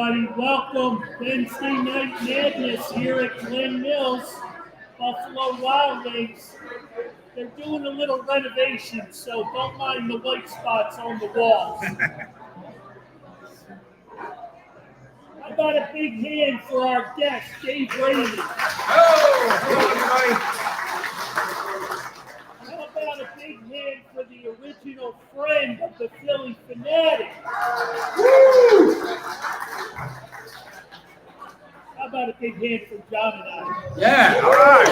everybody. Welcome Wednesday Night Madness here at Glen Mills, Buffalo Wild Wings. They're doing a little renovation, so don't mind the white spots on the walls. How about a big hand for our guest, Dave Raymond? How about a big hand for the original friend of the Philly Fanatic? How about a big hand for John and I? Yeah, all right.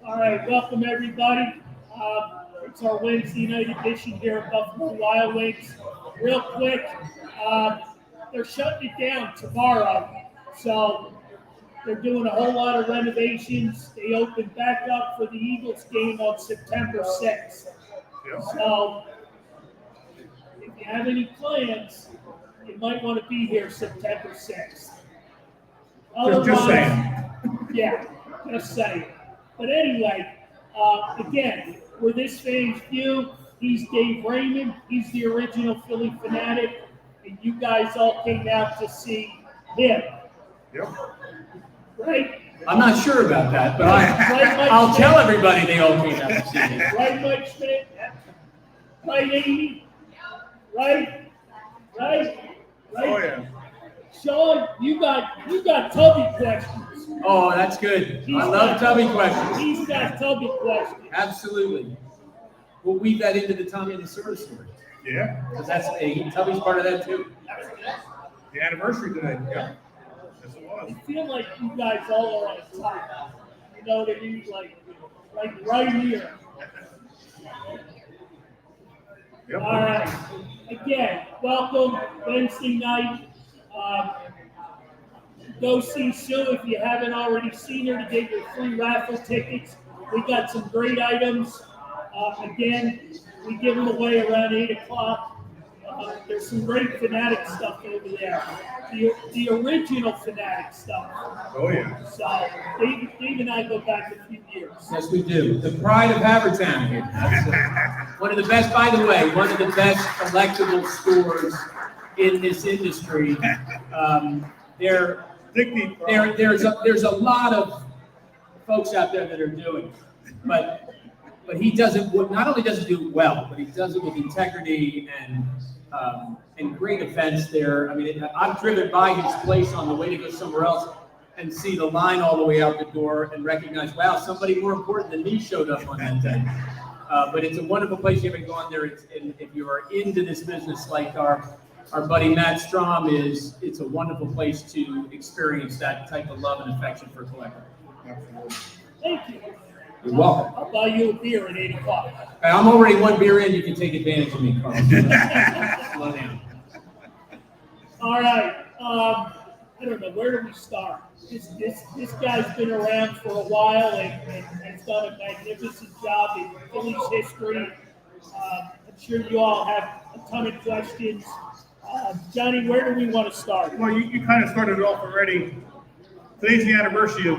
All right, welcome everybody. It's our Wednesday night edition here at Buffalo Wild Wings. Real quick, they're shutting it down tomorrow, so they're doing a whole lot of renovations. They open back up for the Eagles game on September 6th. So if you have any plans, you might want to be here September 6th. Just saying. Yeah, just saying. But anyway, again, we're this fan's view. He's Dave Raymond. He's the original Philly Fanatic. And you guys all came out to see him. Yep. Right? I'm not sure about that, but I'll tell everybody they all came out to see me. Right, Mike Schmidt? Right, Amy? Right? Oh, yeah. Sean, you got Tubby questions. Oh, that's good. I love Tubby questions. He's got Tubby questions. Absolutely. We'll weave that into the Tommy and the Server story. Yeah. Because Tubby's part of that too. The anniversary today. Yeah. Yes, it was. I feel like you guys all are on top. You know what I mean? Like right here. Yep. All right. Again, welcome Wednesday night. Go see Sue if you haven't already seen her to get your free raffle tickets. We got some great items. Again, we give them away around 8 o'clock. There's some great Fanatic stuff over there. The original Fanatic stuff. Oh, yeah. So Dave and I go back a few years. Yes, we do. The pride of Havertown here. That's, one of the best, by the way, one of the best collectible stores in this industry. There's a lot of folks out there that are doing it, but he does it. Not only does he do it well, but he does it with integrity and great events there. I mean, I've driven by his place on the way to go somewhere else and see the line all the way out the door and recognize, wow, somebody more important than me showed up on that day. But it's a wonderful place. You haven't gone there. And if you are into this business like our buddy Matt Strom is, it's a wonderful place to experience that type of love and affection for collectors. Absolutely. Thank you. You're welcome. I'll buy you a beer at 8 o'clock. I'm already one beer in. You can take advantage of me, Carl. Slow down. All right. I don't know. Where do we start? This guy's been around for a while and has done a magnificent job in Philly's history. I'm sure you all have a ton of questions. Johnny, where do we want to start? Well, you kind of started it off already. Today's the anniversary of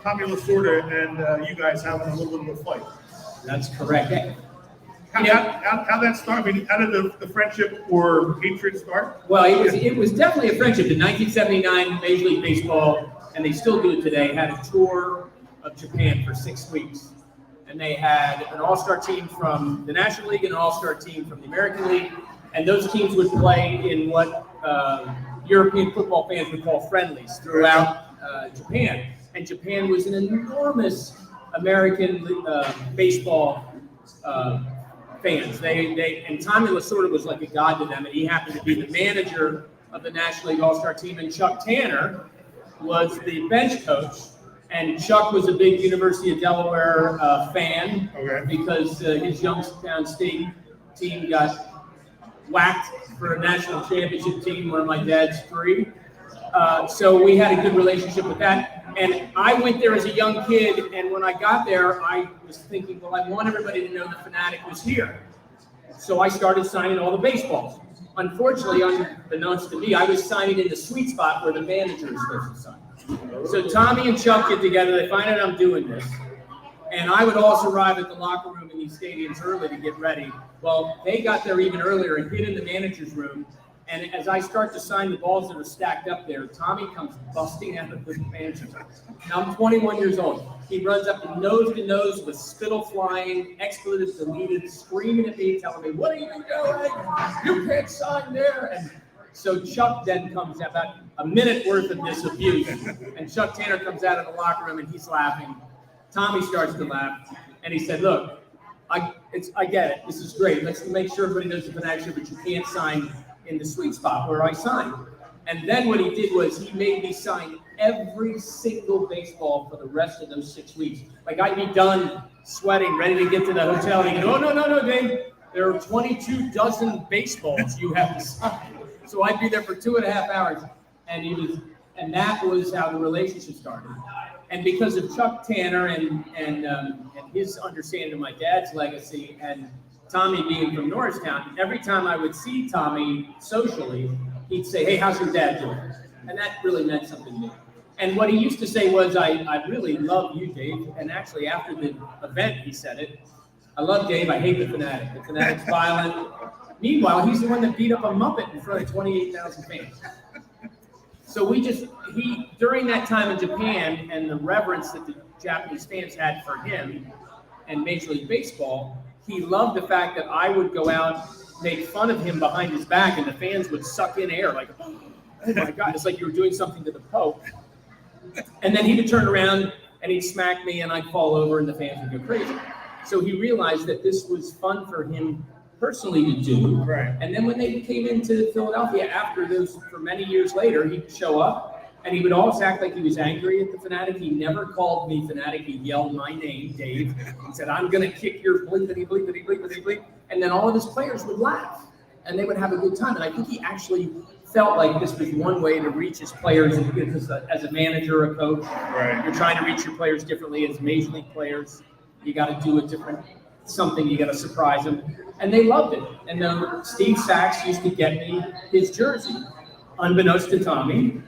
Tommy Lasorda and you guys having a little bit of a fight. That's correct. How that start? I mean, how did the friendship or hatred start? Well, it was definitely a friendship. In 1979, Major League Baseball, and they still do it today, had a tour of Japan for 6 weeks. And they had an all-star team from the National League and an all-star team from the American League. And those teams would play in what European football fans would call friendlies throughout Japan. And Japan was an enormous American baseball fans. And Tommy Lasorda was like a god to them, and he happened to be the manager of the National League All-Star team. And Chuck Tanner was the bench coach. And Chuck was a big University of Delaware fan because his Youngstown State team got whacked for a national championship team, one of my dad's three. So we had a good relationship with that. And I went there as a young kid, and when I got there, I was thinking, well, I want everybody to know the Fanatic was here. So I started signing all the baseballs. Unfortunately, unbeknownst to me, I was signing in the sweet spot where the manager is supposed to sign. So Tommy and Chuck get together, they find out I'm doing this. And I would also arrive at the locker room in these stadiums early to get ready. Well, they got there even earlier and hid in the manager's room. And as I start to sign the balls that are stacked up there, Tommy comes busting out of the manager's room. Now I'm 21 years old. He runs up to nose with spittle flying, expletives deleted, screaming at me, telling me, "What are you doing? You can't sign there." And so Chuck then comes out, about a minute worth of this abuse. And Chuck Tanner comes out of the locker room and he's laughing. Tommy starts to laugh. And he said, "Look, I get it. This is great. Let's make sure everybody knows the Fanatics here, but you can't sign in the sweet spot where I signed." And then what he did was he made me sign every single baseball for the rest of those 6 weeks. Like I'd be done sweating, ready to get to the hotel. And he'd go, "Oh, no, Dave. There are 22 dozen baseballs you have to sign." So I'd be there for 2.5 hours. And that was how the relationship started. And because of Chuck Tanner and his understanding of my dad's legacy and Tommy being from Norristown, every time I would see Tommy socially, he'd say, "Hey, how's your dad doing?" And that really meant something to me. And what he used to say was, I really love you, Dave. And actually, after the event, he said it. "I love Dave. I hate the Fanatic. The Fanatic's violent." Meanwhile, he's the one that beat up a Muppet in front of 28,000 fans. So during that time in Japan and the reverence that the Japanese fans had for him and Major League Baseball, he loved the fact that I would go out, make fun of him behind his back, and the fans would suck in air like, "Oh my God," it's like you were doing something to the Pope. And then he would turn around and he'd smack me and I'd fall over and the fans would go crazy. So he realized that this was fun for him personally to do. Right. And then when they came into Philadelphia after those, for many years later, he'd show up and he would always act like he was angry at the Fanatic. He never called me Fanatic. He yelled my name, Dave, and said, "I'm going to kick your bleepity bleepity bleepity bleep." And then all of his players would laugh and they would have a good time. And I think he actually felt like this was one way to reach his players, because as a manager, a coach, right, you're trying to reach your players differently. As Major League players, you got to do a different something. You got to surprise them, and they loved it. And then Steve Sachs used to get me his jersey, unbeknownst to Tommy.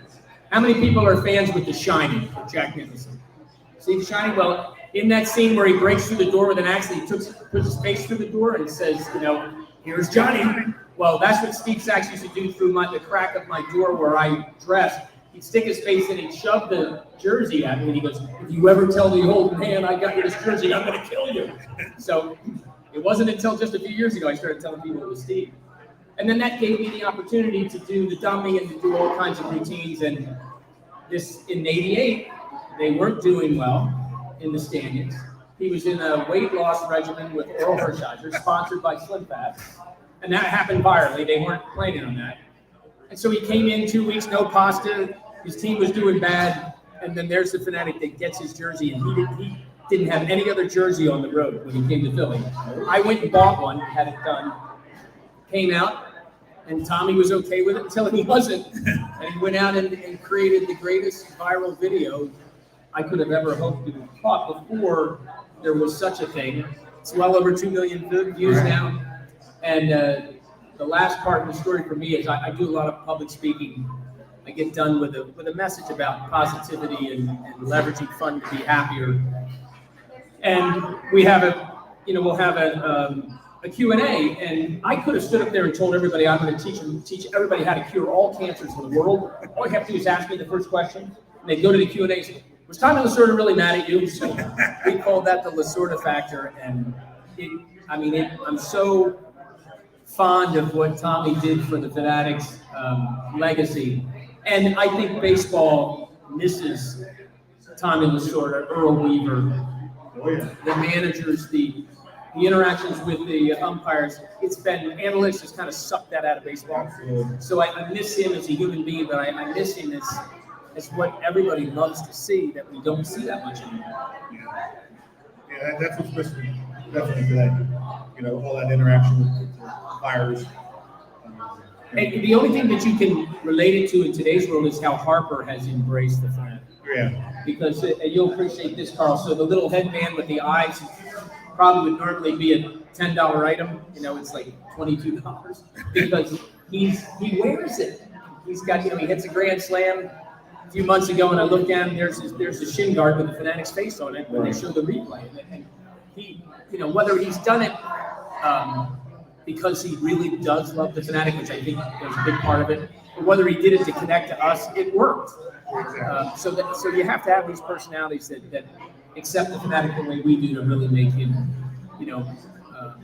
How many people are fans with The Shining of Jack Nicholson? See The Shining? Well, in that scene where he breaks through the door with an axe, and he puts his face through the door and says, "Here's Johnny." Well, that's what Steve Sachs used to do through the crack of my door where I dressed. He'd stick his face in, he'd shove the jersey at me, and he goes, "If you ever tell the old man I got you this jersey, I'm going to kill you." So it wasn't until just a few years ago I started telling people it was Steve. And then that gave me the opportunity to do the dummy and to do all kinds of routines. And this, in '88, they weren't doing well in the standings. He was in a weight loss regimen with Oral Hershiser, sponsored by Slim Fast. And that happened virally. They weren't planning on that. And so he came in 2 weeks, no pasta. His team was doing bad. And then there's the Fanatic that gets his jersey. And he didn't have any other jersey on the road when he came to Philly. I went and bought one, had it done, came out, and Tommy was okay with it until he wasn't. And he went out and created the greatest viral video I could have ever hoped to have caught before there was such a thing. It's well over 2 million views now. And the last part of the story for me is I do a lot of public speaking. I get done with a message about positivity and leveraging fun to be happier. And we have we'll have a Q&A, and I could have stood up there and told everybody I'm going to teach everybody how to cure all cancers in the world. All you have to do is ask me the first question, and they go to the Q&A and say, "Was Tommy Lasorda really mad at you?" So we call that the Lasorda factor, and I'm so fond of what Tommy did for the Fanatics legacy. And I think baseball misses Tommy Lasorda, Earl Weaver, the managers, the interactions with the umpires. It's been, analytics has kind of sucked that out of baseball. So I miss him as a human being, but I miss him as what everybody loves to see that we don't see that much anymore. Yeah, that's what's missing, definitely today. All that interaction with the umpires. And the only thing that you can relate it to in today's world is how Harper has embraced the Fanatic. Yeah. Because you'll appreciate this, Carl. So the little headband with the eyes probably would normally be a $10 item. It's like $22 because he wears it. He's got, he hits a grand slam. a few months ago, and I looked down, there's a shin guard with the Fanatics face on it when they show the replay. And he, whether he's done it because he really does love the Fanatic, which I think was a big part of it, or whether he did it to connect to us, it worked. So you have to have these personalities that accept the Fanatic the way we do to really make him,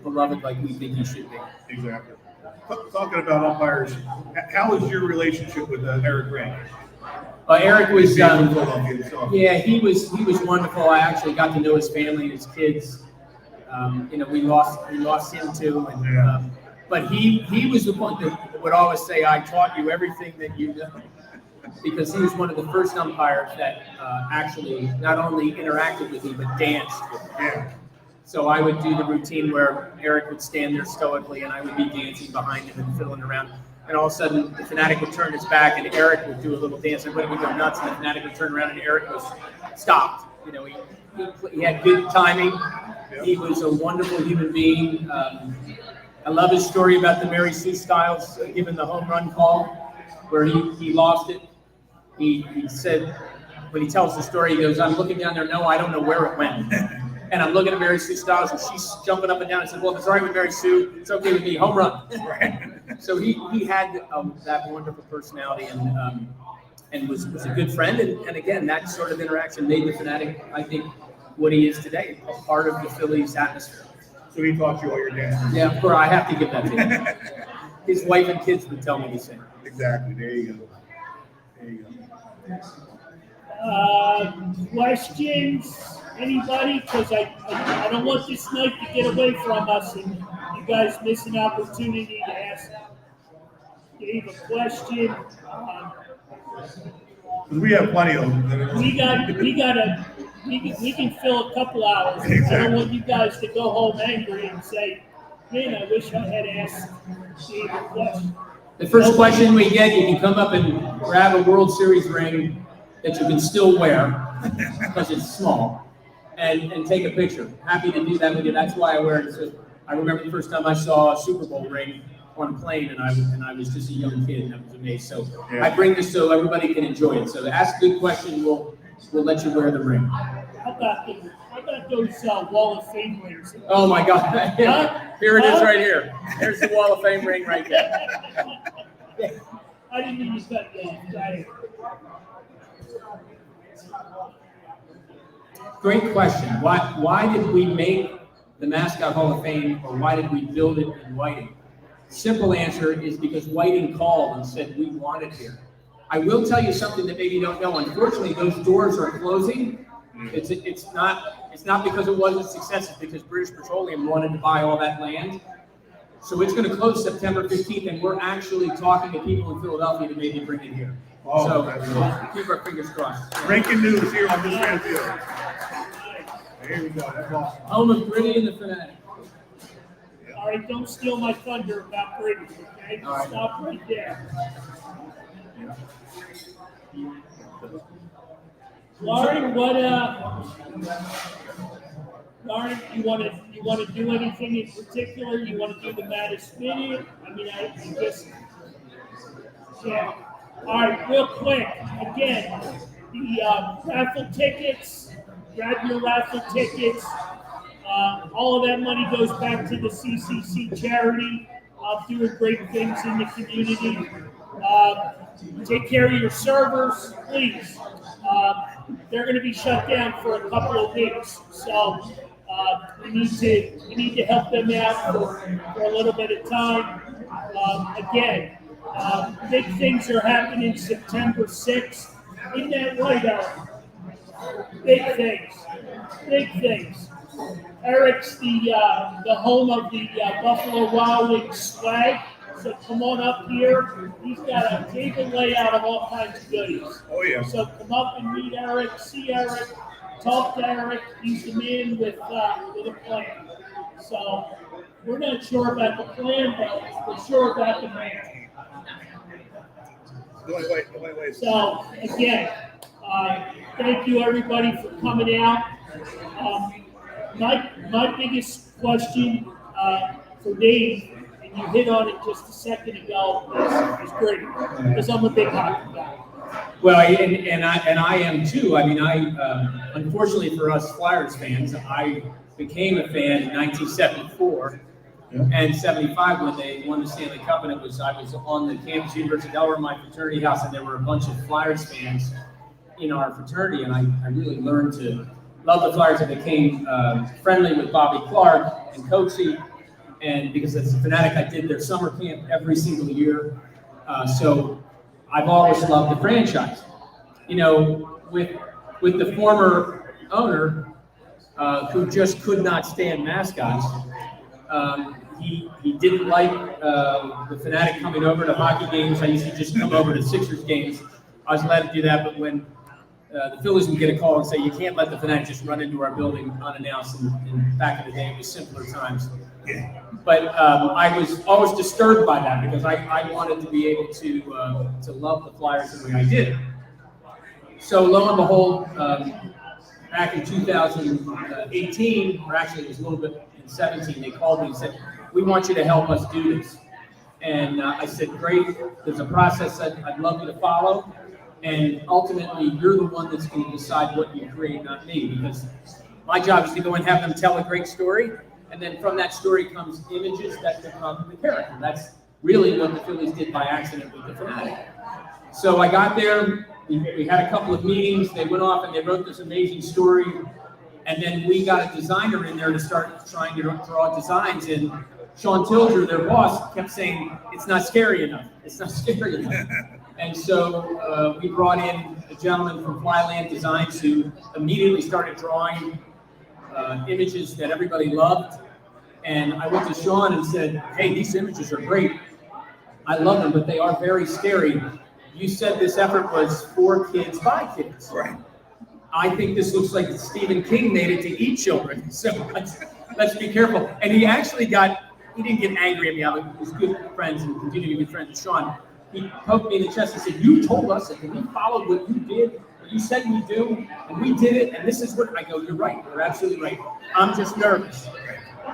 beloved like we think he should be. Exactly. Talking about umpires, how is your relationship with Eric Rank? Eric was, yeah, he was wonderful. I actually got to know his family and his kids. We lost him too, and but he was the one that would always say, "I taught you everything that you know," because he was one of the first umpires that actually not only interacted with me but danced with me. Yeah. So I would do the routine where Eric would stand there stoically, and I would be dancing behind him and fiddling around. And all of a sudden, the Fanatic would turn his back, and Eric would do a little dance. Everybody would go nuts, and the Fanatic would turn around, and Eric was stopped. He had good timing. He was a wonderful human being. I love his story about the Mary Sue Styles giving the home run call, where he lost it. He said, when he tells the story, he goes, "I'm looking down there. No, I don't know where it went." And I'm looking at Mary Sue Styles, and she's jumping up and down. I said, "Well, if it's all right with Mary Sue, it's okay with me. Home run." So he had that wonderful personality and was a good friend. And again, that sort of interaction made the Fanatic, I think, what he is today, a part of the Phillies atmosphere. So he taught you all your dances. Yeah, of course, I have to give that to him. His wife and kids would tell me the same. Exactly. There you go. Questions? Anybody? Because I don't want this night to get away from us and you guys miss an opportunity to ask Dave a question. We have plenty of them. We can fill a couple hours. Exactly. I don't want you guys to go home angry and say, "Man, I wish I had asked Dave a question." The first question we get, you can come up and grab a World Series ring that you can still wear because it's small, and take a picture. Happy to do that with you. That's why I wear it. So I remember the first time I saw a Super Bowl ring on a plane, and I was just a young kid, and I was amazed. So I bring this so everybody can enjoy it. So ask a good question, we'll let you wear the ring. How about those Wall of Fame rings? Oh my God! Here it is, right here. There's the Wall of Fame ring right there. I didn't mean to cut you off. Right. Great question. Why did we make the Mascot Hall of Fame, or why did we build it in Whiting? Simple answer is because Whiting called and said we want it here. I will tell you something that maybe you don't know. Unfortunately, those doors are closing. It's not because it wasn't a success. It's because British Petroleum wanted to buy all that land. So it's going to close September 15th, and we're actually talking to people in Philadelphia to maybe bring it here. Oh, so we'll keep our fingers crossed. Breaking news here on this radio. Here we go. That's awesome. Home of Gritty and the Fanatic. All right, don't steal my thunder about Brady, okay? All right. Stop right there. Lauren, Lauren, you want to do anything in particular? You want to do the Mattis Minute? I mean, I guess, yeah. All right, real quick. Again, the raffle tickets. Grab your raffle tickets. All of that money goes back to the CCC charity. Doing great things in the community. Take care of your servers, please. They're going to be shut down for a couple of weeks, so we need to help them out for a little bit of time. Again, big things are happening September 6th. Isn't that right, Eric? Big things. Eric's the home of the Buffalo Wild Wings swag. So come on up here. He's got a table layout of all kinds of goodies. Oh yeah. So come up and meet Eric, see Eric, talk to Eric. He's the man with a plan. So we're not sure about the plan, but we're sure about the man. The only way. So again, thank you everybody for coming out. My biggest question for Dave, and you hit on it just a second ago, is Brady, because I'm a big hockey guy. Well, and I am too. I mean, unfortunately for us Flyers fans, I became a fan in 1974 and 75 when they won the Stanley Cup, and I was on the campus, University of Delaware, my fraternity house, and there were a bunch of Flyers fans in our fraternity, and I really learned to love the Flyers. I became friendly with Bobby Clark and Coachy, and because as a fanatic, I did their summer camp every single year. So I've always loved the franchise. You know, with the former owner who just could not stand mascots. He didn't like the fanatic coming over to hockey games. I used to just come over to Sixers games. I was allowed to do that, but when the Phillies would get a call and say, you can't let the fanatic just run into our building unannounced, and back in the day, it was simpler times. But I was always disturbed by that because I wanted to be able to love the Flyers the way I did. So lo and behold, back in 2018, or actually it was a little bit in 17, they called me and said, we want you to help us do this. And I said, great, there's a process that I'd love you to follow. And ultimately, you're the one that's going to decide what you create, not me, because my job is to go and have them tell a great story. And then from that story comes images that become the character. That's really what the Phillies did by accident with the Fanatic. So I got there, we had a couple of meetings, they went off and they wrote this amazing story. And then we got a designer in there to start trying to draw designs. And Sean Tilger, their boss, kept saying, it's not scary enough. It's not scary enough. And so we brought in a gentleman from Flyland Designs who immediately started drawing images that everybody loved. And I went to Sean and said, hey, these images are great. I love them, but they are very scary. You said this effort was for kids by kids. Right. I think this looks like Stephen King made it to eat children. So let's be careful. And he actually he didn't get angry at me. I was good friends and continue to be good friends with Sean. He poked me in the chest and said, you told us it, and we followed what you did, what you said we do, and we did it, and this is what, I go, you're right, you're absolutely right. I'm just nervous.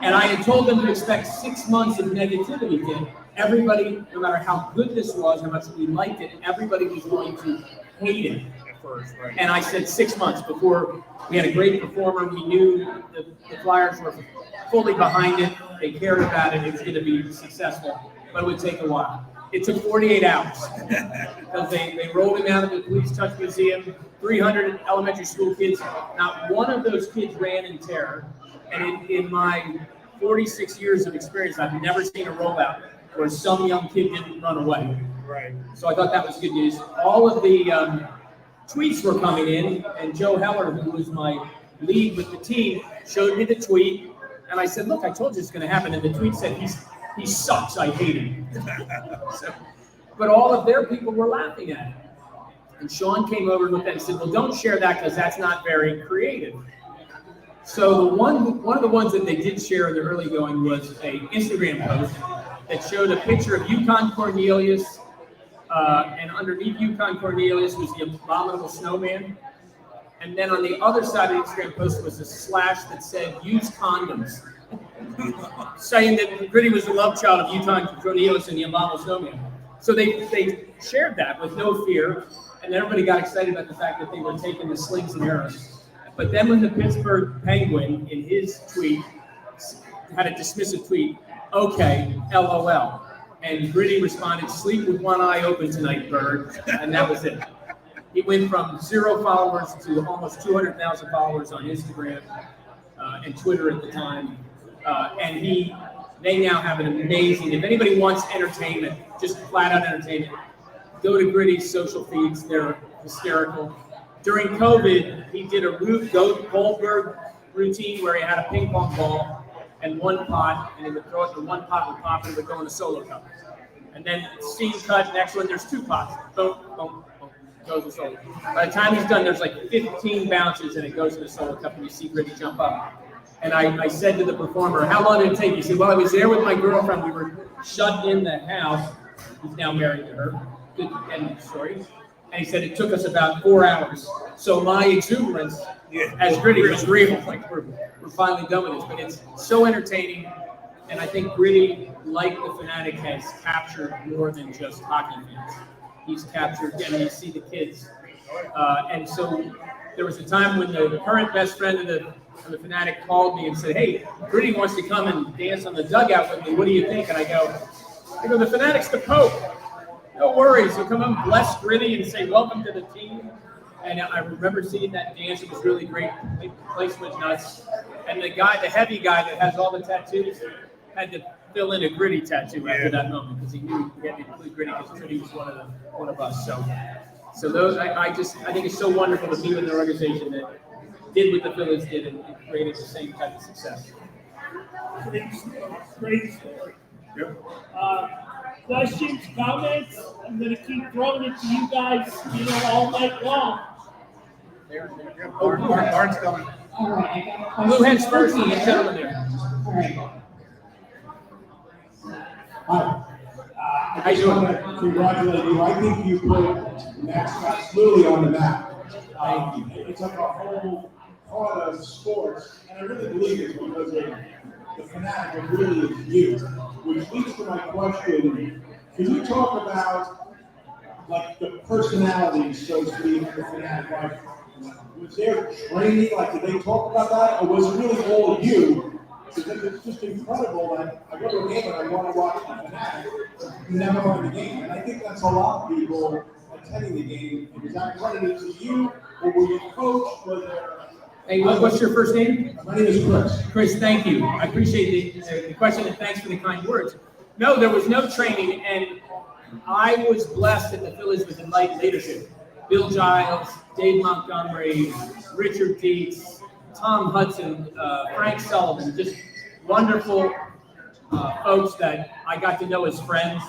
And I had told them to expect 6 months of negativity. Then everybody, no matter how good this was, how much we liked it, everybody was going to hate it at first. Right? And I said 6 months before we had a great performer. We knew the Flyers were fully behind it. They cared about it. It was going to be successful, but it would take a while. It took 48 hours because they rolled him out of the Police Touch Museum. 300 elementary school kids. Not one of those kids ran in terror. And in my 46 years of experience, I've never seen a rollout where some young kid didn't run away. Right. So I thought that was good news. All of the tweets were coming in, and Joe Heller, who was my lead with the team, showed me the tweet. And I said, look, I told you it's going to happen. And the tweet said, he sucks, I hate him. But all of their people were laughing at it. And Sean came over and looked at it and said, well, don't share that because that's not very creative. So one of the ones that they did share in the early going was a Instagram post that showed a picture of Yukon Cornelius, and underneath Yukon Cornelius was the abominable snowman. And then on the other side of the Instagram post was a slash that said, use condoms. Saying that Gritty was the love child of Yukon Cornelius and the abominable snowman. So they shared that with no fear, and everybody got excited about the fact that they were taking the slings and arrows. But then when the Pittsburgh Penguin, in his tweet, had a dismissive tweet, okay, LOL. And Gritty responded, sleep with one eye open tonight, bird. And that was it. He went from 0 followers to almost 200,000 followers on Instagram and Twitter at the time. And they now have an amazing, if anybody wants entertainment, just flat out entertainment, go to Gritty's social feeds. They're hysterical. During COVID, he did a Rube Goldberg routine where he had a ping pong ball and one pot, and he would throw it to one pot would pop and it would go in a solo cup. And then scene cut, next one, there's 2 pots. Boom, boom, boom, goes in a solo. By the time he's done, there's like 15 bounces and it goes in a solo cup and you see Gritty jump up. And I said to the performer, how long did it take? He said, well, I was there with my girlfriend. We were shut in the house. He's now married to her. Good end of the story. And he said it took us about 4 hours. So my exuberance as Gritty was real. Like we're finally done with this. But it's so entertaining. And I think Gritty, like the Fanatic, has captured more than just hockey fans. He's captured, and you see the kids And so there was a time when the current best friend of the Fanatic called me and said, "Hey, Gritty wants to come and dance on the dugout with me. What do you think?" And I go, the Fanatic's the Pope. No worries. He'll come and bless Gritty and say, "Welcome to the team." And I remember seeing that dance. It was really great. The place went nuts. And the heavy guy that has all the tattoos, had to fill in a Gritty tattoo after that moment because he knew he had to include Gritty because Gritty was one of us. So those I think it's so wonderful to be with an organization that did what the Phillies did and created the same type of success. Great story. Yep. Questions, comments? I'm going to keep throwing it to you guys, all night long. Yep. Barnes coming. All right, I got a question. Blue heads first and the gentleman there. All right. Hi. I just want to congratulate you. I think you put mascots clearly on the map. It's like a whole part of sports, and I really believe it's because of the Fanatic and really is you. Which leads to my question: can you talk about like the personality, so to speak, of the Fanatic? Like, was there training? Like, did they talk about that, or was it really all you? Because it's just incredible that I go to a game and I want to watch the Fanatic, never go to the game. And I think that's a lot of people attending the game. Was that running into you, or were you coached? Was there... Hey, what's your first name? My name is Chris. Chris, thank you. I appreciate the question and thanks for the kind words. No, there was no training, and I was blessed at the Phillies with enlightened leadership. Bill Giles, Dave Montgomery, Richard Dietz, Tom Hudson, Frank Sullivan, just wonderful folks that I got to know as friends,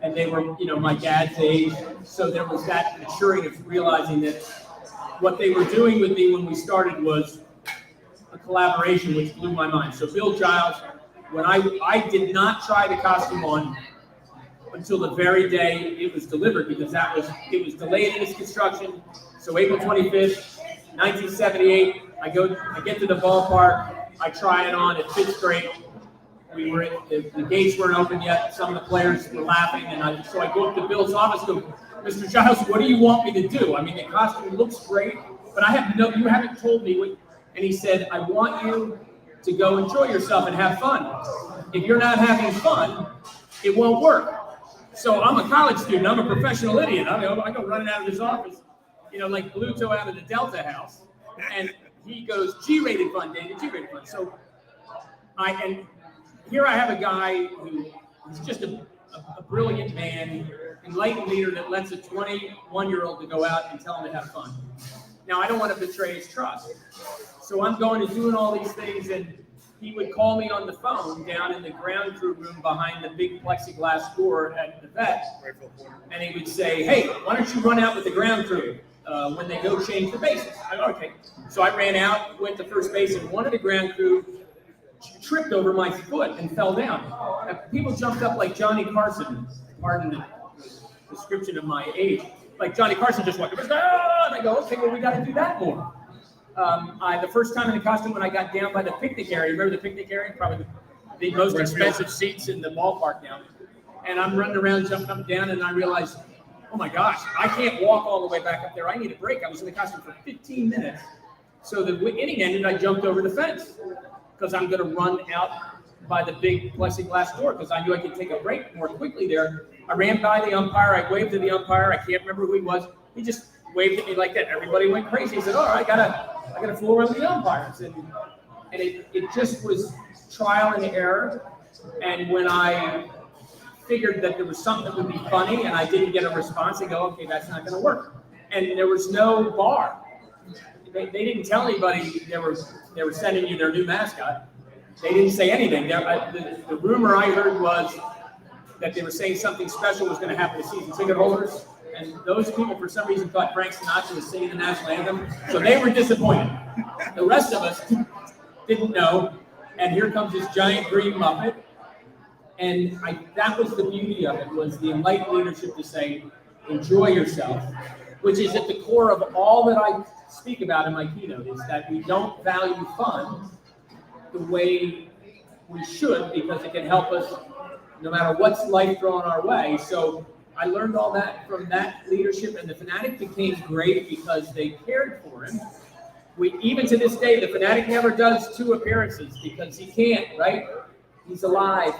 and they were, my dad's age. So there was that maturing of realizing that what they were doing with me when we started was a collaboration which blew my mind. So Bill Giles, when I did not try the costume on until the very day it was delivered because it was delayed in its construction. So April 25th, 1978, I get to the ballpark, I try it on, it fits great. The gates weren't open yet, some of the players were laughing, and so I go up to Bill's office and go, "Mr. Giles, what do you want me to do? I mean, the costume looks great, but you haven't told me what," and he said, "I want you to go enjoy yourself and have fun. If you're not having fun, it won't work." So I'm a college student, I'm a professional idiot. I go running out of his office, like Bluto out of the Delta House. And he goes, "G-rated fun, David, G-rated fun." So and here I have a guy who is just a brilliant man, enlightened leader that lets a 21-year-old to go out and tell him to have fun. Now, I don't want to betray his trust. So I'm going and doing all these things, and he would call me on the phone down in the ground crew room behind the big plexiglass door at the vet. And he would say, "Hey, why don't you run out with the ground crew when they go change the bases?" I go, "Okay." So I ran out, went to first base, and one of the ground crew tripped over my foot and fell down. And people jumped up like Johnny Carson, pardon the description of my age, like Johnny Carson just walked up, and I go, "Okay, well, we got to do that more." The first time in the costume when I got down by the picnic area, remember the picnic area? Probably the most expensive seats in the ballpark now. And I'm running around, jumping up and down, and I realized, oh my gosh, I can't walk all the way back up there. I need a break. I was in the costume for 15 minutes. So the inning ended, I jumped over the fence because I'm going to run out by the big plexiglass door because I knew I could take a break more quickly there. I ran by the umpire. I waved to the umpire. I can't remember who he was. He just waved at me like that. Everybody went crazy. He said, "Oh, I gotta fool around the umpires." And it just was trial and error. And when I figured that there was something that would be funny and I didn't get a response, I go, "Okay, that's not going to work." And there was no bar. They didn't tell anybody they were sending you their new mascot. They didn't say anything. The rumor I heard was that they were saying something special was going to happen to season ticket holders. And those people, for some reason, thought Frank Sinatra was singing the national anthem. So they were disappointed. The rest of us didn't know. And here comes this giant green Muppet. And that was the beauty of it, was the enlightened leadership to say, enjoy yourself, which is at the core of all that I speak about in my keynote, is that we don't value fun the way we should because it can help us no matter what's life throwing our way. So I learned all that from that leadership, and the Fanatic became great because they cared for him. Even to this day, the Fanatic never does 2 appearances because he can't, right? He's alive.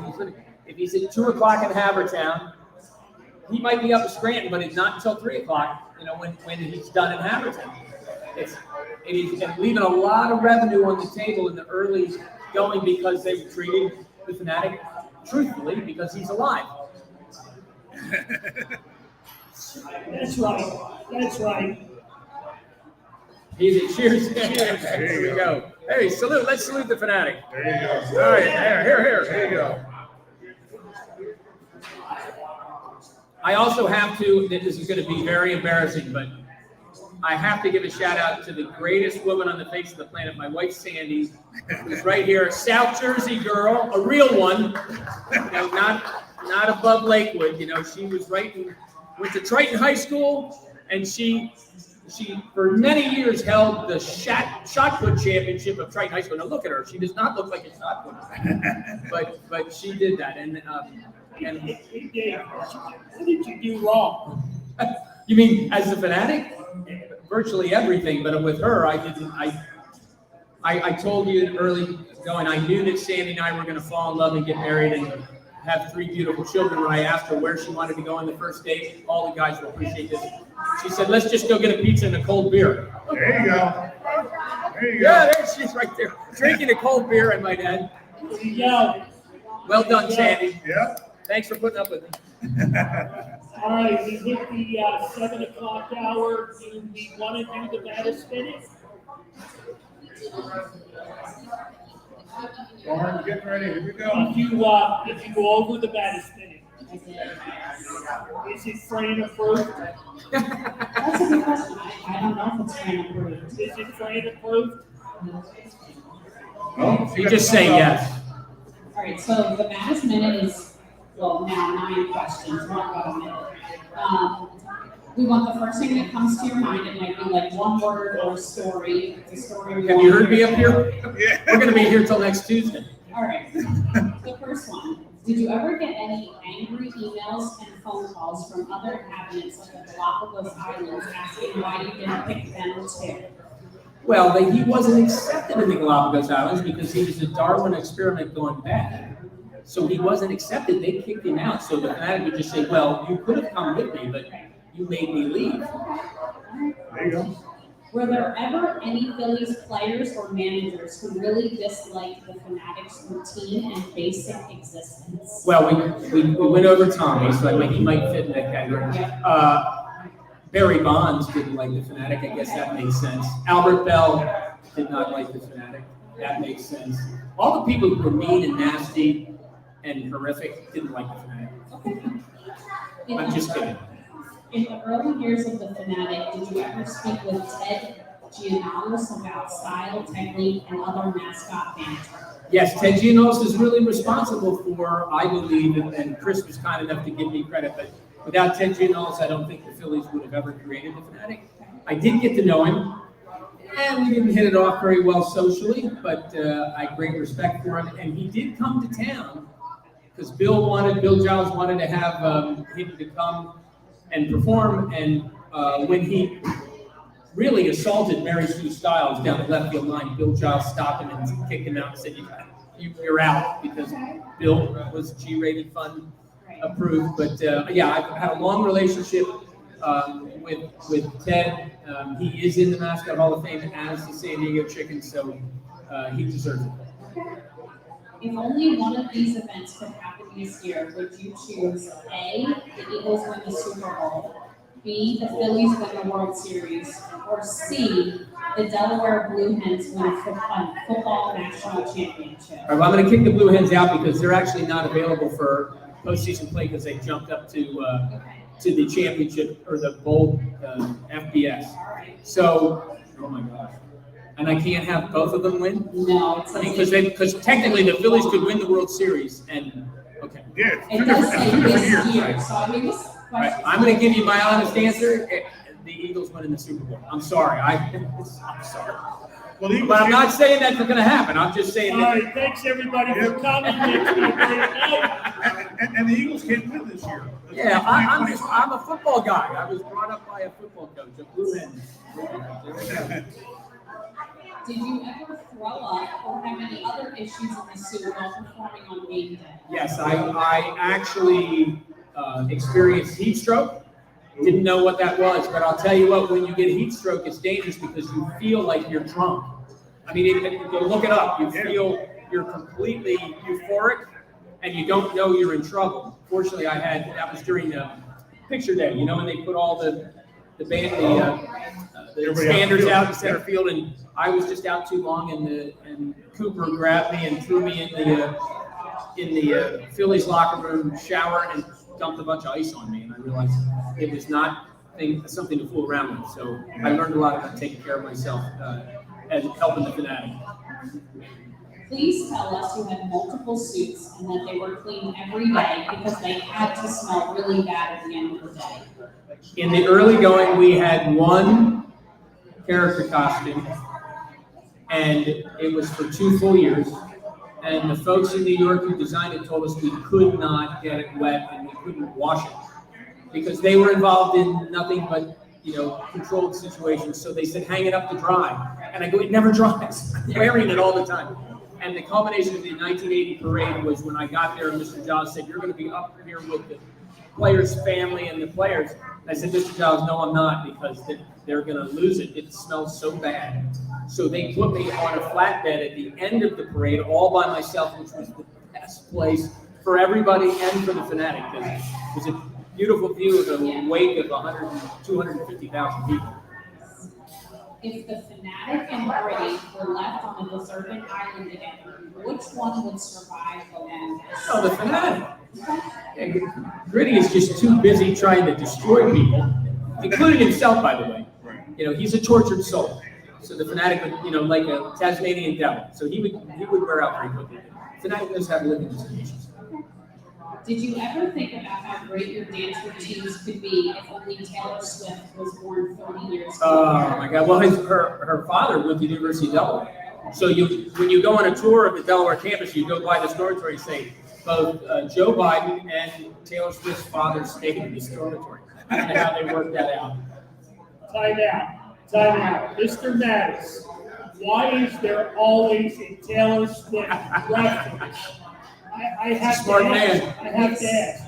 If he's at 2 o'clock in Havertown, he might be up in Scranton, but it's not until 3 o'clock, when he's done in Havertown. He's leaving a lot of revenue on the table in the early going because they were treating the Fanatic truthfully because he's alive. That's right. That's right. Easy. Cheers. Here we go. Hey, salute. Let's salute the Fanatic. There you go. All right. Here. There you go. I also have to, this is going to be very embarrassing, but I have to give a shout out to the greatest woman on the face of the planet, my wife Sandy, who's right here, South Jersey girl, a real one, not above Lakewood. She was went to Triton High School, and she for many years held the shot put championship of Triton High School. Now look at her; she does not look like a shot putter, but she did that. And Hey, Dave, what did you do wrong? You mean as a Fanatic? Virtually everything, but with her, I didn't. I told you early going, I knew that Sandy and I were going to fall in love and get married and have 3 beautiful children. When I asked her where she wanted to go on the first date, all the guys will appreciate this. She said, "Let's just go get a pizza and a cold beer." There you go. There you go. Yeah, there she's right there, drinking a cold beer, I might add. There you go. Well done, Sandy. Yeah. Thanks for putting up with me. All right, we hit the 7 o'clock hour. Do we want to do the batter spinning? Lauren, getting ready. Here we go. Did you go over the batter spinning? Is it Fran approved? That's a good question. I don't know if it's Fran approved. Is it Fran approved? Oh, You just say yes. All right, so the baddest minute is, now 9 questions, not about a minute. We want the first thing that comes to your mind. It might be like one word or a story. It's a story. Have you heard me up here? Yeah. We're going to be here till next Tuesday. All right. The first one. Did you ever get any angry emails and phone calls from other inhabitants of the Galapagos Islands asking why you didn't pick them too? Well, he wasn't accepted in the Galapagos Islands because he was a Darwin experiment going bad. So he wasn't accepted. They kicked him out. So the Fanatic would just say, "Well, you could have come with me, but you made me leave." There you go. Were there ever any Phillies players or managers who really disliked the Fanatic's routine and basic existence? Well, we went over Tommy, so he might fit in that category. Barry Bonds didn't like the Fanatic. I guess that makes sense. Albert Bell did not like the Fanatic. That makes sense. All the people who were mean and nasty and horrific didn't like the Fanatic. I'm just kidding. In the early years of the Fanatic, did you ever speak with Ted Giannalis about style, technique, and other mascot banter? Yes, Ted Giannalis is really responsible for, I believe, and Chris was kind enough to give me credit, but without Ted Giannalis, I don't think the Phillies would have ever created the Fanatic. I did get to know him, and we didn't hit it off very well socially, but I had great respect for him, and he did come to town because Bill Giles wanted to have him to come and perform, and when he really assaulted Mary Sue Styles down the left field line, Bill Giles stopped him and kicked him out and said, "You're out," because Bill was G-rated fund approved. But yeah, I've had a long relationship with Ted. He is in the Mascot Hall of Fame as the San Diego Chicken, so he deserves it. If only one of these events could happen this year, would you choose A, the Eagles win the Super Bowl, B, the Phillies win the World Series, or C, the Delaware Blue Hens win a football national championship? All right, well, I'm going to kick the Blue Hens out because they're actually not available for postseason play because they jumped up to the championship or the bowl FBS. So, oh my gosh. And I can't have both of them win? No, Because technically the Phillies could win the World Series and, okay. Yeah. it does say Two different this years. year, so I mean, this All question. right, I'm going to give you my honest answer. The Eagles win in the Super Bowl. I'm sorry. I'm sorry. Well, the Eagles But I'm not can't- saying that's going to happen. I'm just saying All that. right, thanks everybody for coming. It's been a great night. and the Eagles can't win this year. Yeah, I'm a football guy. I was brought up by a football coach, a Blue Hen. Did you ever throw up or have any other issues in the suit while performing on game day? Yes, I actually experienced heat stroke. Didn't know what that was, but I'll tell you what, when you get heat stroke, it's dangerous because you feel like you're drunk. I mean, if you look it up, you feel you're completely euphoric and you don't know you're in trouble. Fortunately, that was during the picture day, you know, when they put all the standards out in center field, and I was just out too long, and Cooper grabbed me and threw me in the Phillies locker room shower and dumped a bunch of ice on me, and I realized it was not something to fool around with. So I learned a lot about taking care of myself and helping the Fanatic. Please tell us you had multiple suits and that they were cleaned every day because they had to smell really bad at the end of the day. In the early going, we had one character costume, and it was for 2 full years. And the folks in New York who designed it told us we could not get it wet and we couldn't wash it because they were involved in nothing but, controlled situations. So they said, hang it up to dry. And I go, it never dries. I'm wearing it all the time. And the culmination of the 1980 parade was when I got there and Mr. Giles said, you're going to be up here with the players' family and the players. I said, Mr. Giles, no, I'm not, because they're going to lose it. It smells so bad. So they put me on a flatbed at the end of the parade all by myself, which was the best place for everybody and for the Fanatic, because it was a beautiful view of the wake of 250,000 people. If the Fanatic and Gritty were left on a deserted island together, which one would survive the longest? Oh, the Fanatic. And Gritty is just too busy trying to destroy people, including himself, by the way. He's a tortured soul. So the Fanatic would, like a Tasmanian devil. So he would wear out very quickly. Fanatic does have living disabilities. Did you ever think about how great your dance routines could be if only Taylor Swift was born 30 years ago? Oh my God! Well, her father went to the University of Delaware. So when you go on a tour of the Delaware campus, you go by this dormitory and say both Joe Biden and Taylor Swift's father stayed in this dormitory. I don't know how they worked that out. Time out. Mr. Mattis, why is there always a Taylor Swift reference? I have Smart to ask. man. I have to ask.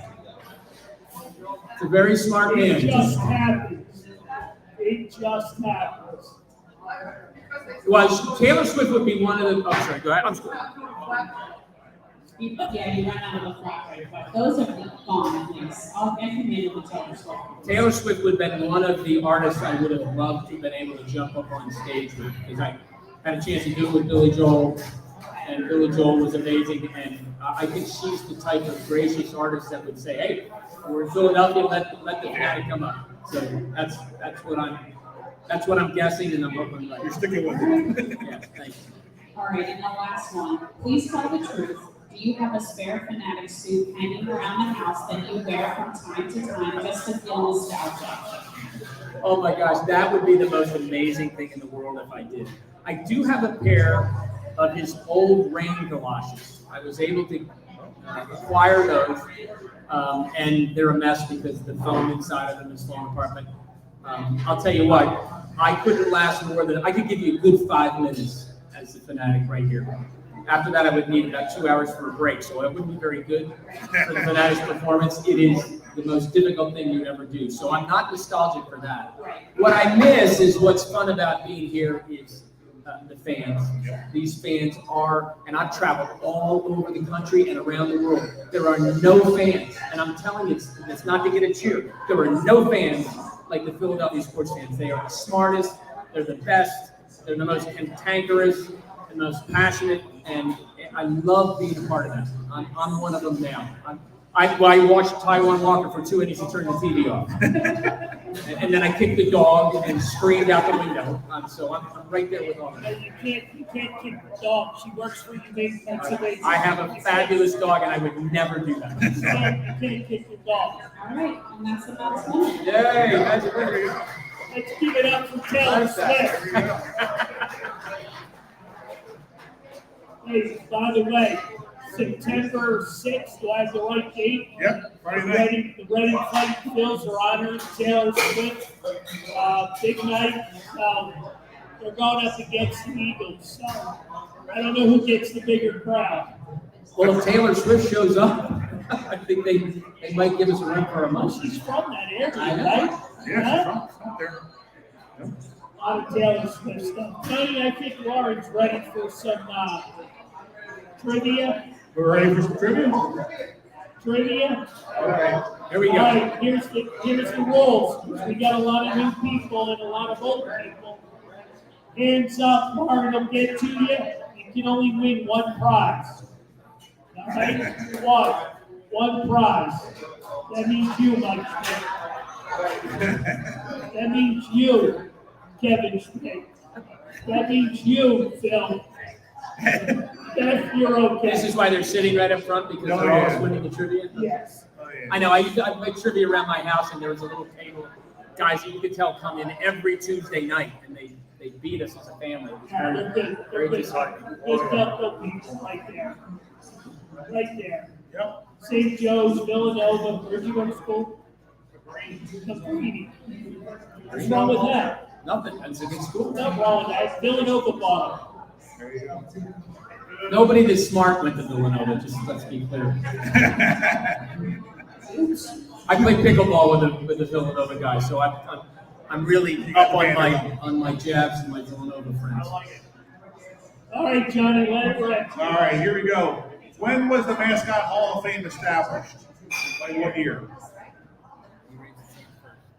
It's a very smart man. It just happens. It just happens. Well, Taylor Swift would be one of the. Oh, sorry. Go ahead. I'm sorry. You ran out of the flat rate, but those have been gone, please. I'll get you made with Taylor Swift. Taylor Swift would have been one of the artists I would have loved to have been able to jump up on stage with, because I had a chance to do it with Billy Joel, and Billy Joel was amazing. And I think she's the type of gracious artist that would say, "Hey, we're in Philadelphia, let the Fanatic come up." So that's what I'm guessing, and I'm hoping right. You're sticking with it. Yeah, thank you. All right, and the last one. Please tell the truth. Do you have a spare Fanatic suit hanging around the house that you wear from time to time just to feel nostalgic? Oh my gosh, that would be the most amazing thing in the world if I did. I do have a pair of his old rain galoshes. I was able to acquire those, and they're a mess because the foam inside of them is falling apart. But I'll tell you what, I couldn't last more than, I could give you a good 5 minutes as the Fanatic right here. After that, I would need about 2 hours for a break, so it wouldn't be very good for the Fanatic's performance. It is the most difficult thing you'd ever do, so I'm not nostalgic for that. What I miss is what's fun about being here is the fans. These fans are, and I've traveled all over the country and around the world. There are no fans, and I'm telling you, it's not to get a cheer. There are no fans like the Philadelphia sports fans. They are the smartest, they're the best, they're the most cantankerous, the most passionate, and I love being a part of that. I'm one of them now. I watched Taiwan Walker for 2 innings and turned the TV off. And then I kicked the dog and screamed out the window. So I'm right there with all of that. You can't kick the dog. She works for you, maybe that's amazing. I have a fabulous dog, and I would never do that. You can't kick the dog. All right, and that's about time. Yay! That's great. Let's give it up for Taylor Swift. Hey, by the way, September 6th, do I have the right date? Yep, Friday night. The Reading Fight Phils are honoring Taylor Swift. Big night. They're going up against the Eagles. So I don't know who gets the bigger crowd. Well, if Taylor Swift shows up, I think they might give us a run for our money. She's from that area, I know. right? Yeah, Huh? she's from there. Yep. A lot of Taylor Swift stuff. Tony, I think Lauren's ready for some trivia. We're ready for some trivia? Trivia. All right. Here we All go. right, here's the rules. We got a lot of new people and a lot of old people. Hands up, Lauren will get to you. You can only win one prize. All right? One prize. That means you, Mike Schmidt. That means you, Kevin Schmidt. That means you, Phil. That's you're okay. This is why they're sitting right up front because Oh, they're all yeah. winning the trivia. Yes. Oh, yeah. I know. I played trivia around my house, and there was a little table. Guys that you could tell come in every Tuesday night, and they beat us as a family. It was Yeah, they're good. They're very good. disheartening. Good Delco people right there. Right there. Yep. St. Joe's, Villanova. Where'd you go to school? Cabrini. What's wrong with that? Nothing. That's a good school. Nothing wrong with that. Villanova bought There you go. Nobody that's smart went to Villanova. Just let's be clear. I played pickleball with the Villanova guys, so I'm really up on my jabs and my Villanova friends. All right, Johnny, let it rip. All right, here we go. When was the Mascot Hall of Fame established? By what year?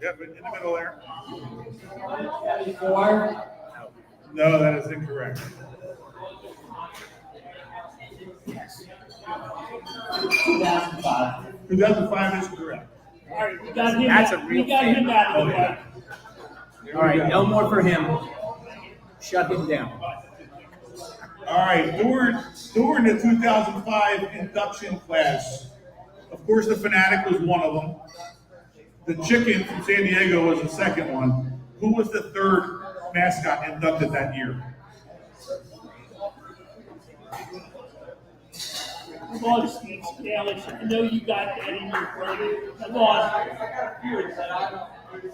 Yep, in the middle there. 74. No, that is incorrect. 2005. 2005 is correct. All right, we got him. That's a we real got him out of the Oh, way. yeah. All right, no more for him. Shut him down. All right, during the 2005 induction class, of course, the Fanatic was one of them. The Chicken from San Diego was the second one. Who was the third mascot inducted that year? Come on, Steve Scalish. I know you got that in your brain. Come on.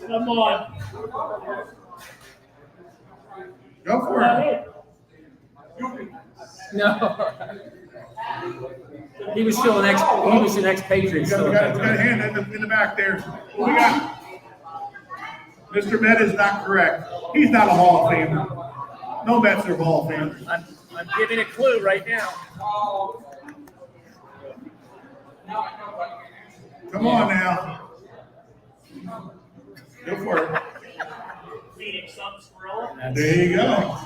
Come on. Go Go for it. ahead. No. He was still an ex-Patriot. We Still got a hand in the back there. What we got? Mr. Met is not correct. He's not a Hall of Famer. No Mets are Hall of Famers. I'm giving a clue right now. Come on now. Go for it. Phoenix Suns Gorilla. There you go.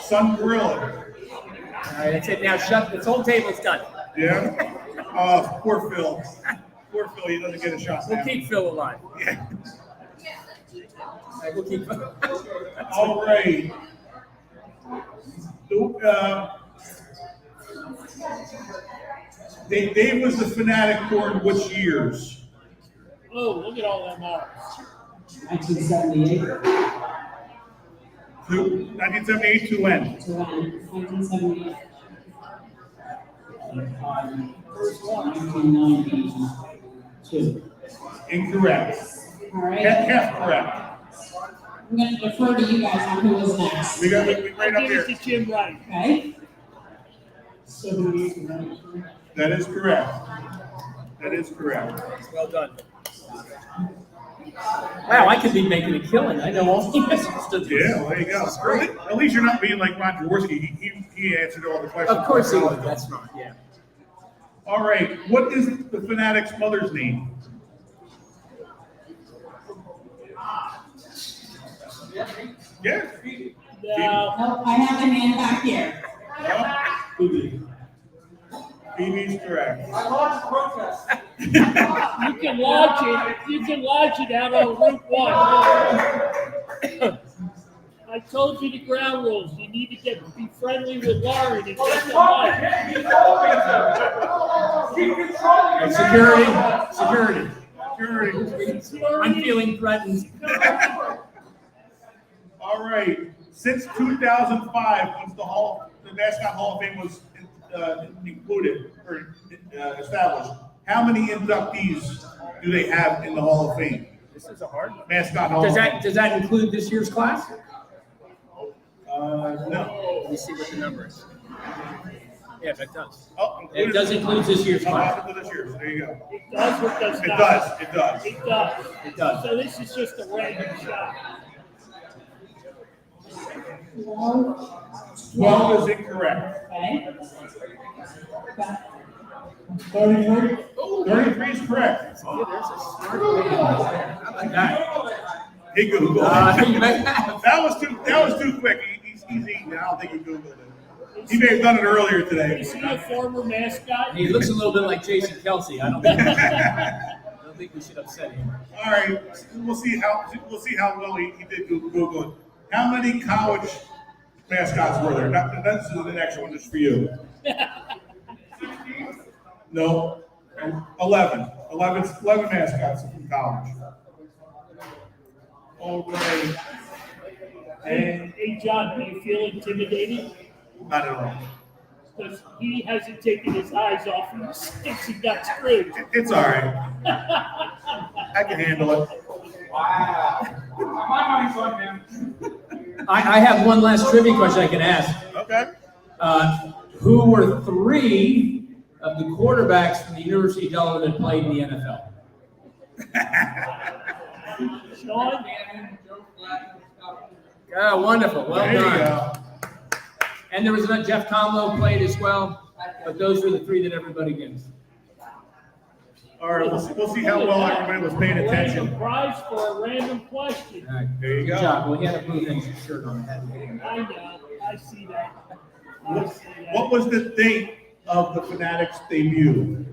Sun Gorilla. All right, that's it. Now shut. This whole table's done. Yeah. Oh, poor Phil. Poor Phil, he doesn't get a shot We'll now. keep Phil alive. Yeah. All right, we'll keep. All right. Dave was the Fanatic during which years? Oh, look at all them marks. 1978 To 1978 to when? to when? 1978. 1992. Incorrect. All right. Half correct. I'm going to defer to you guys on who was next. We got it right I'll up give here. it to Jim Wright. Okay. 78 and 93. That is correct. That is correct. Well done. Wow, I could be making a killing. I know all the answers to this. Yeah, well, there you go. At least you're not being like Ron Jaworski. He answered all the questions. Of course he would. That's right. Yeah. All right. What is the Fanatic's mother's name? Yeah. Now, Nope, I have a hand back here. Phoebe's correct. you can lodge it. You can lodge it out on Route 1. I told you the ground rules. You need to be friendly with Lauren and get the mic. Hey, security. Security. Security. I'm feeling threatened. All right. Since 2005, once the Mascot Hall of Fame was included or established, how many inductees do they have in the Hall of Fame? This is a hard. Mascot Hall of Fame. Does that include this year's class? No. Let me see what the number is. Yeah, it does. Oh, It does include this year's class. This year's. There you go. It does or does It not? does. It does. It does. It does. So this is just a random shot. 12 is incorrect. Okay. 33? 33 is correct. Oh, there's a smart man. How about that? He Googled He it. may have. That was too quick. He's easy. I don't think he Googled it. He may have done it earlier today. Is he a former mascot? He looks a little bit like Jason Kelsey. I don't think we should upset him. All right, we'll see how well he did Google it. How many college mascots were there? That's the next one, just for you. No, 11. 11 mascots from college. All right. Hey, John, do you feel intimidated? Not at all. Because he hasn't taken his eyes off him since he got screwed. It's all right. I can handle it. Wow. My money's on him. I have one last trivia question I can ask. Okay. Who were 3 of the quarterbacks from the University of Delaware that played in the NFL? Sean? Ah, wonderful. Well There you done. go. And there was another, Jeff Tomlow played as well, but those were the 3 that everybody gets. All right, we'll see how well everybody was paying attention. Random prize for a random question. All right. There you Good go. job. Well, he had a blue thing shirt on. I know. I see that. I see that. What was the date of the Fanatics debut?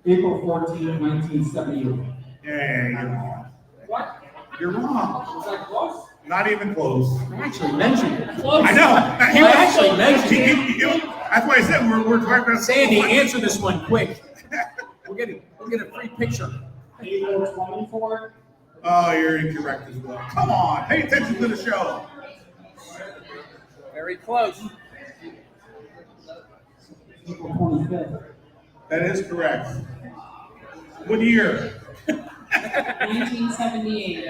April 14, 1978. Yeah, you're wrong. What? You're wrong. Was that close? Not even close. I actually mentioned it. Close. I know. I actually mentioned it. That's why I said we're talking about Sandy, answer this one quick. We'll get a free picture. April 24. Oh, you're incorrect as well. Come on, pay attention to the show. Very close. April 25th. That is correct. What year? 1978.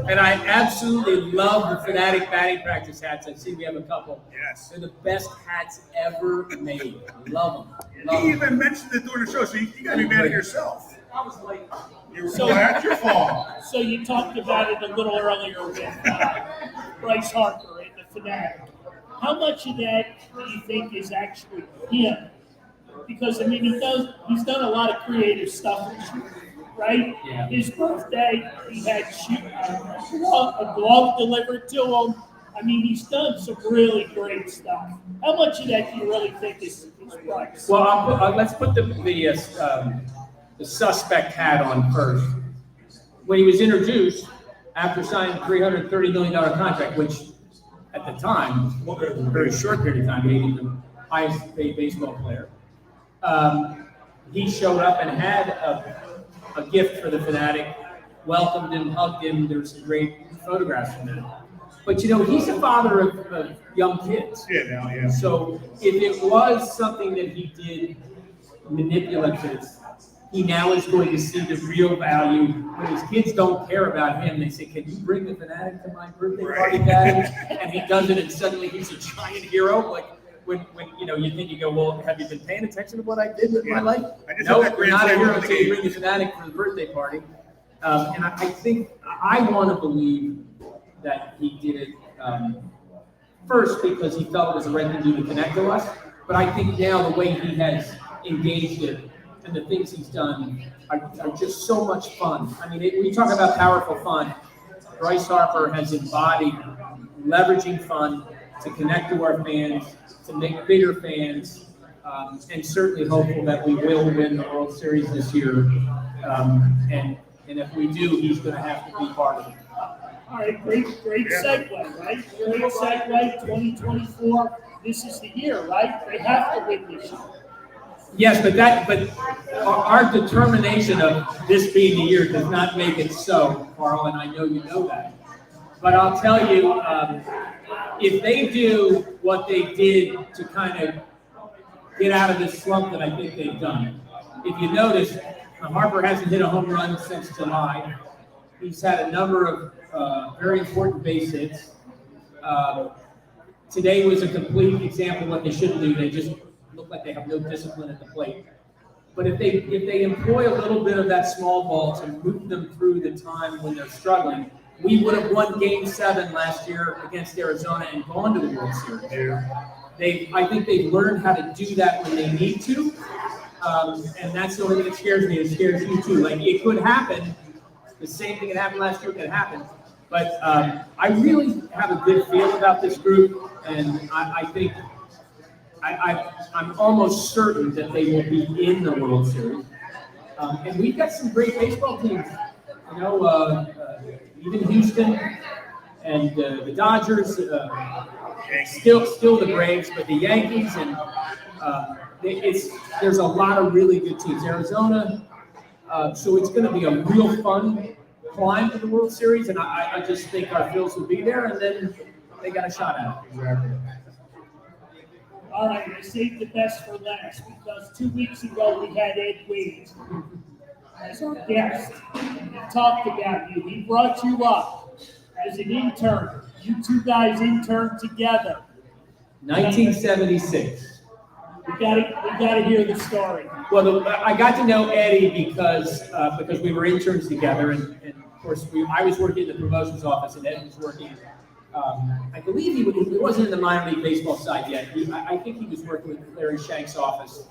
And I absolutely love the Fanatic batting practice hats. I see we have a couple. Yes. They're the best hats ever made. Love them. Love He them. even mentioned it during the show, so you got to be mad at yourself. I was late. That's your fault. So you talked about it a little earlier with Bryce Harper and the Fanatic. How much of that do you think is actually him? Because I mean, he's done a lot of creative stuff this year, right? Yeah. His birthday, he had a glove delivered to him. I mean, he's done some really great stuff. How much of that do you really think is Bryce? Well, let's put the suspect hat on first. When he was introduced, after signing a $330 million contract, which at the time, was a very short period of time, made him the highest paid baseball player, he showed up and had a gift for the Fanatic, welcomed him, hugged him. There's some great photographs from that. But you know, he's a father of young kids. Yeah. So if it was something that he did manipulative, he now is going to see the real value. When his kids don't care about him, they say, "Can you bring the Fanatic to my birthday party, Daddy?" And he does it, and suddenly he's a giant hero. Like when you go, "Well, have you been paying attention to what I did with my life?" No, Nope, you're not a hero until you bring the Fanatic for the birthday party. And I think I want to believe that he did it first because he felt it was the right thing to do to connect to us. But I think now the way he has engaged it and the things he's done are just so much fun. I mean, when you talk about powerful fun, Bryce Harper has embodied leveraging fun to connect to our fans, to make bigger fans, and certainly hopeful that we will win the World Series this year. And if we do, he's going to have to be part of it. All right, great segue, right? Great segue, 2024. This is the year, right? They have to win this year. Yes, but our determination of this being the year does not make it so, Carl, and I know you know that. But I'll tell you, if they do what they did to kind of get out of this slump that I think they've done, if you notice, Harper hasn't hit a home run since July. He's had a number of very important base hits. Today was a complete example of what they shouldn't do. They just look like they have no discipline at the plate. But if they employ a little bit of that small ball to move them through the time when they're struggling, we would have won Game 7 last year against Arizona and gone to the World Series. Yeah. I think they've learned how to do that when they need to, and that's the only thing that scares me. It scares you too. Like, it could happen. The same thing that happened last year could happen. But I really have a good feel about this group, and I think I'm almost certain that they will be in the World Series. And we've got some great baseball teams. You know, even Houston and the Dodgers, still the Braves, but the Yankees, and there's a lot of really good teams. Arizona, so it's going to be a real fun climb to the World Series, and I just think our Phils will be there, and then they got a shot at it. Exactly. All right, I saved the best for last because 2 weeks ago we had Ed Wade as our guest. He talked about you. He brought you up as an intern. You two guys interned together. 1976. We gotta hear the story. Well, I got to know Eddie because we were interns together, and of course I was working in the promotions office, and Eddie was working. I believe he wasn't in the minor league baseball side yet. I think he was working with Larry Shank's office,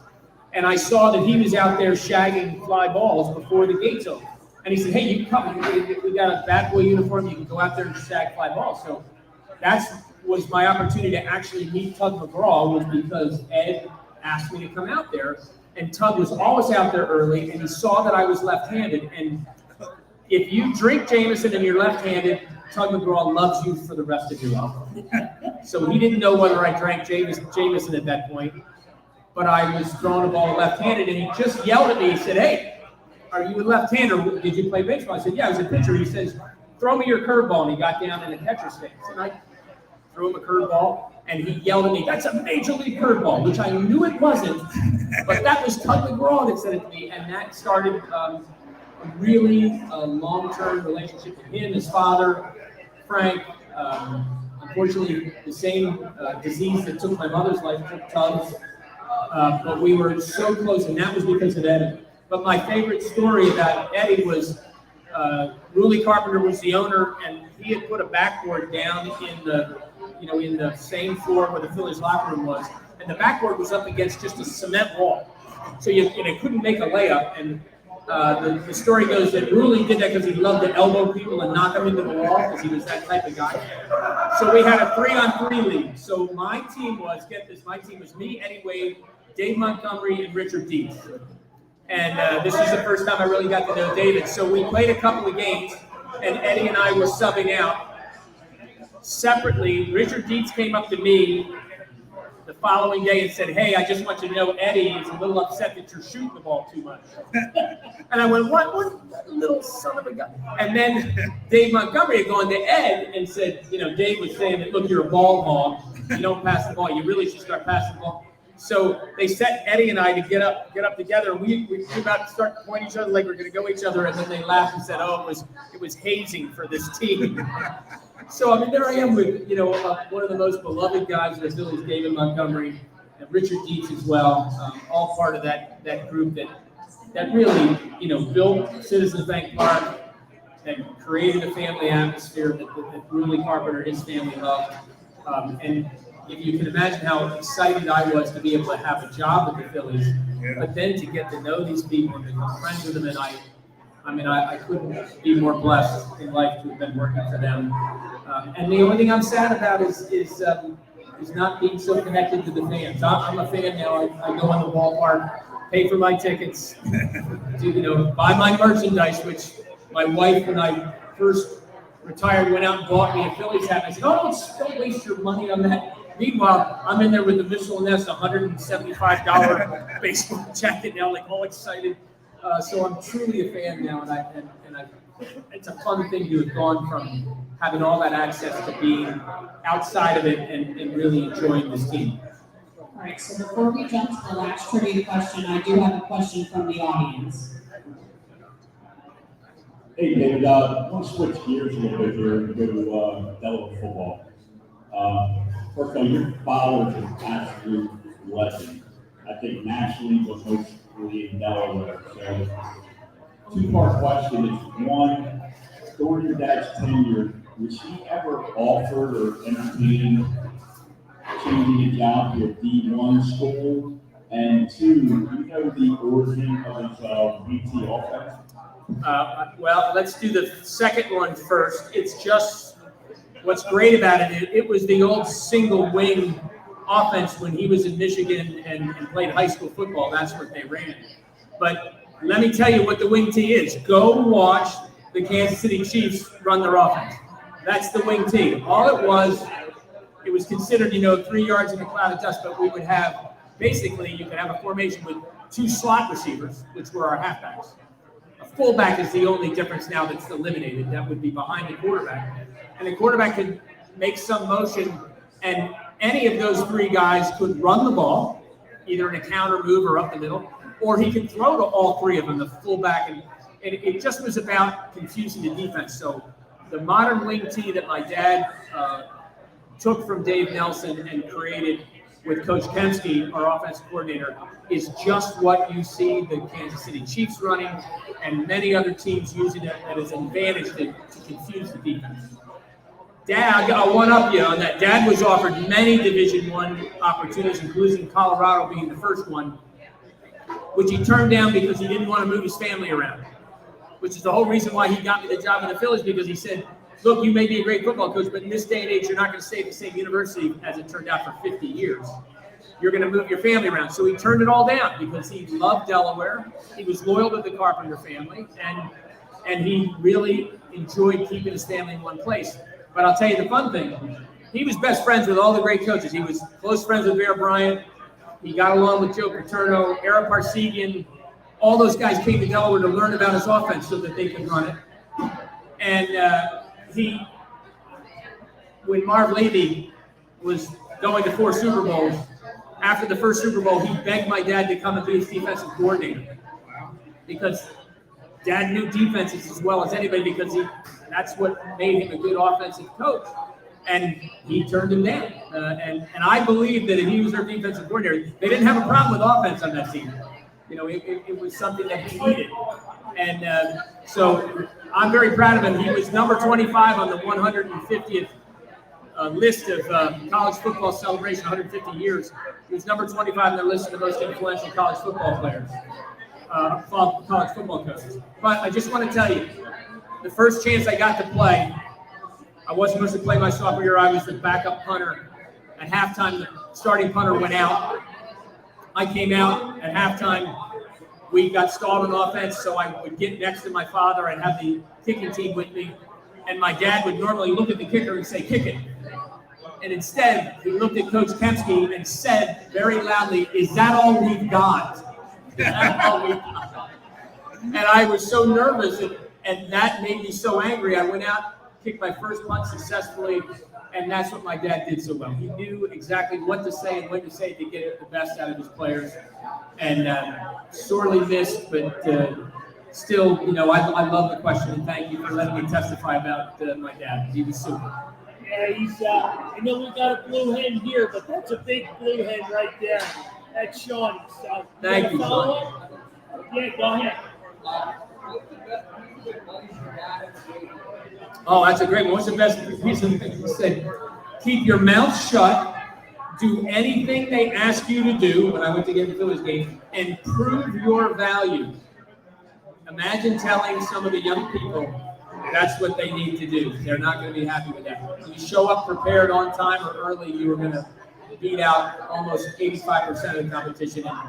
and I saw that he was out there shagging fly balls before the gates opened. And he said, "Hey, you come. We got a bat boy uniform. You can go out there and shag fly balls." So that was my opportunity to actually meet Tug McGraw, was because Ed asked me to come out there, and Tug was always out there early, and he saw that I was left-handed. And if you drink Jameson and you're left-handed, Tug McGraw loves you for the rest of your life. So he didn't know whether I drank Jameson at that point, but I was throwing a ball left-handed, and he just yelled at me. He said, "Hey, are you a left-hander? Did you play baseball?" I said, "Yeah, I was a pitcher." He says, "Throw me your curveball," and he got down in the catcher's stance. And I threw him a curveball, and he yelled at me, "That's a major league curveball," which I knew it wasn't, but that was Tug McGraw that said it to me, and that started a really long-term relationship with him, his father, Frank. Unfortunately, the same disease that took my mother's life took Tug's, but we were so close, and that was because of Eddie. But my favorite story about Eddie was Ruley Carpenter was the owner, and he had put a backboard down in the same floor where the Phillies locker room was, and the backboard was up against just a cement wall, so you couldn't make a layup. And the story goes that Ruley did that because he loved to elbow people and knock them into the wall, because he was that type of guy. So we had a 3-on-3 league. So my team was, get this, my team was me, Eddie Wade, Dave Montgomery, and Richard Dietz. And this was the first time I really got to know David. So we played a couple of games, and Eddie and I were subbing out. Separately, Richard Dietz came up to me the following day and said, "Hey, I just want you to know Eddie is a little upset that you're shooting the ball too much." And I went, what little son of a gun? And then Dave Montgomery had gone to Ed and said, Dave was saying that, "Look, you're a ball hog. You don't pass the ball. You really should start passing the ball." So they set Eddie and I to get up together, and we were about to start pointing each other like we're going to go each other, and then they laughed and said, "Oh, it was hazing for this team." So I mean, there I am with one of the most beloved guys in the Phillies, David Montgomery, and Richard Dietz as well, all part of that group that really built Citizens Bank Park, that created a family atmosphere that Ruley Carpenter and his family loved, and if you can imagine how excited I was to be able to have a job with the Phillies, but then to get to know these people and become friends with them, and I couldn't be more blessed in life to have been working for them. And the only thing I'm sad about is not being so connected to the fans. I'm a fan now. I go on the ballpark, pay for my tickets, buy my merchandise, which my wife, when I first retired, went out and bought me a Phillies hat. I said, "Oh, don't waste your money on that." Meanwhile, I'm in there with the Mitchell & Ness $175 baseball jacket now, like all excited. So I'm truly a fan now, and it's a fun thing to have gone having all that access to being outside of it and really enjoying this team. All right, so before we jump to the last trivia question, I do have a question from the audience. Hey, David, I want to switch gears a little bit here and go to Delaware football. First of all, your father is an absolute legend. I think nationally, but mostly in Delaware. So, two-part question is, one, during your dad's tenure, was he ever offered or entertained changing a job to a D1 school? And two, do you know the origin of his BT offense? Well, let's do the second one first. It's just what's great about it. It was the old single wing offense when he was in Michigan and played high school football. That's what they ran. But let me tell you what the wing T is. Go watch the Kansas City Chiefs run their offense. That's the wing T. All it was considered, 3 yards in a cloud of dust, but we would have, basically, you could have a formation with 2 slot receivers, which were our halfbacks. A fullback is the only difference now that's eliminated. That would be behind the quarterback. And the quarterback could make some motion, and any of those 3 guys could run the ball, either in a counter move or up the middle, or he could throw to all 3 of them, the fullback. And it just was about confusing the defense. So the modern wing T that my dad took from Dave Nelson and created with Coach Kemsky, our offensive coordinator, is just what you see the Kansas City Chiefs running and many other teams using it as an advantage to confuse the defense. Dad, I'll one-up you on that. Dad was offered many Division I opportunities, including Colorado being the first one, which he turned down because he didn't want to move his family around, which is the whole reason why he got me the job in the Phillies, because he said, look, you may be a great football coach, but in this day and age, you're not going to stay at the same university as it turned out for 50 years. You're going to move your family around. So he turned it all down because he loved Delaware. He was loyal to the Carpenter family, and he really enjoyed keeping his family in one place. But I'll tell you the fun thing. He was best friends with all the great coaches. He was close friends with Bear Bryant. He got along with Joe Paterno, Ara Parsegian. All those guys came to Delaware to learn about his offense so that they could run it. And when Marv Levy was going to 4 Super Bowls, after the first Super Bowl, he begged my dad to come and be his defensive coordinator because Dad knew defenses as well as anybody, because that's what made him a good offensive coach. And he turned him down. And I believe that if he was their defensive coordinator, they didn't have a problem with offense on that team. It was something that he needed. And so I'm very proud of him. He was number 25 on the 150th list of college football celebration, 150 years. He was number 25 on the list of the most influential college football players, college football coaches. But I just want to tell you, the first chance I got to play, I wasn't supposed to play my sophomore year. I was the backup punter. At halftime, the starting punter went out. I came out at halftime. We got stalled on offense, so I would get next to my father and have the kicking team with me. And my dad would normally look at the kicker and say, kick it. And instead, he looked at Coach Kemsky and said very loudly, is that all we've got? Is that all we've got? And I was so nervous, and that made me so angry. I went out, kicked my first punt successfully, and that's what my dad did so well. He knew exactly what to say and when to say to get the best out of his players. And sorely missed, but still, I love the question, and thank you for letting me testify about my dad. He was super. Yeah, he's, I know we got a blue hen here, but that's a big blue hen right there. That's Sean. So, thank you, Sean. Yeah, go ahead. Oh, that's a great one. What's the best piece of thing he said? Keep your mouth shut, do anything they ask you to do, when I went to get the Phillies game, and prove your value. Imagine telling some of the young people that's what they need to do. They're not going to be happy with that. When you show up prepared on time or early, you are going to beat out almost 85% of the competition. And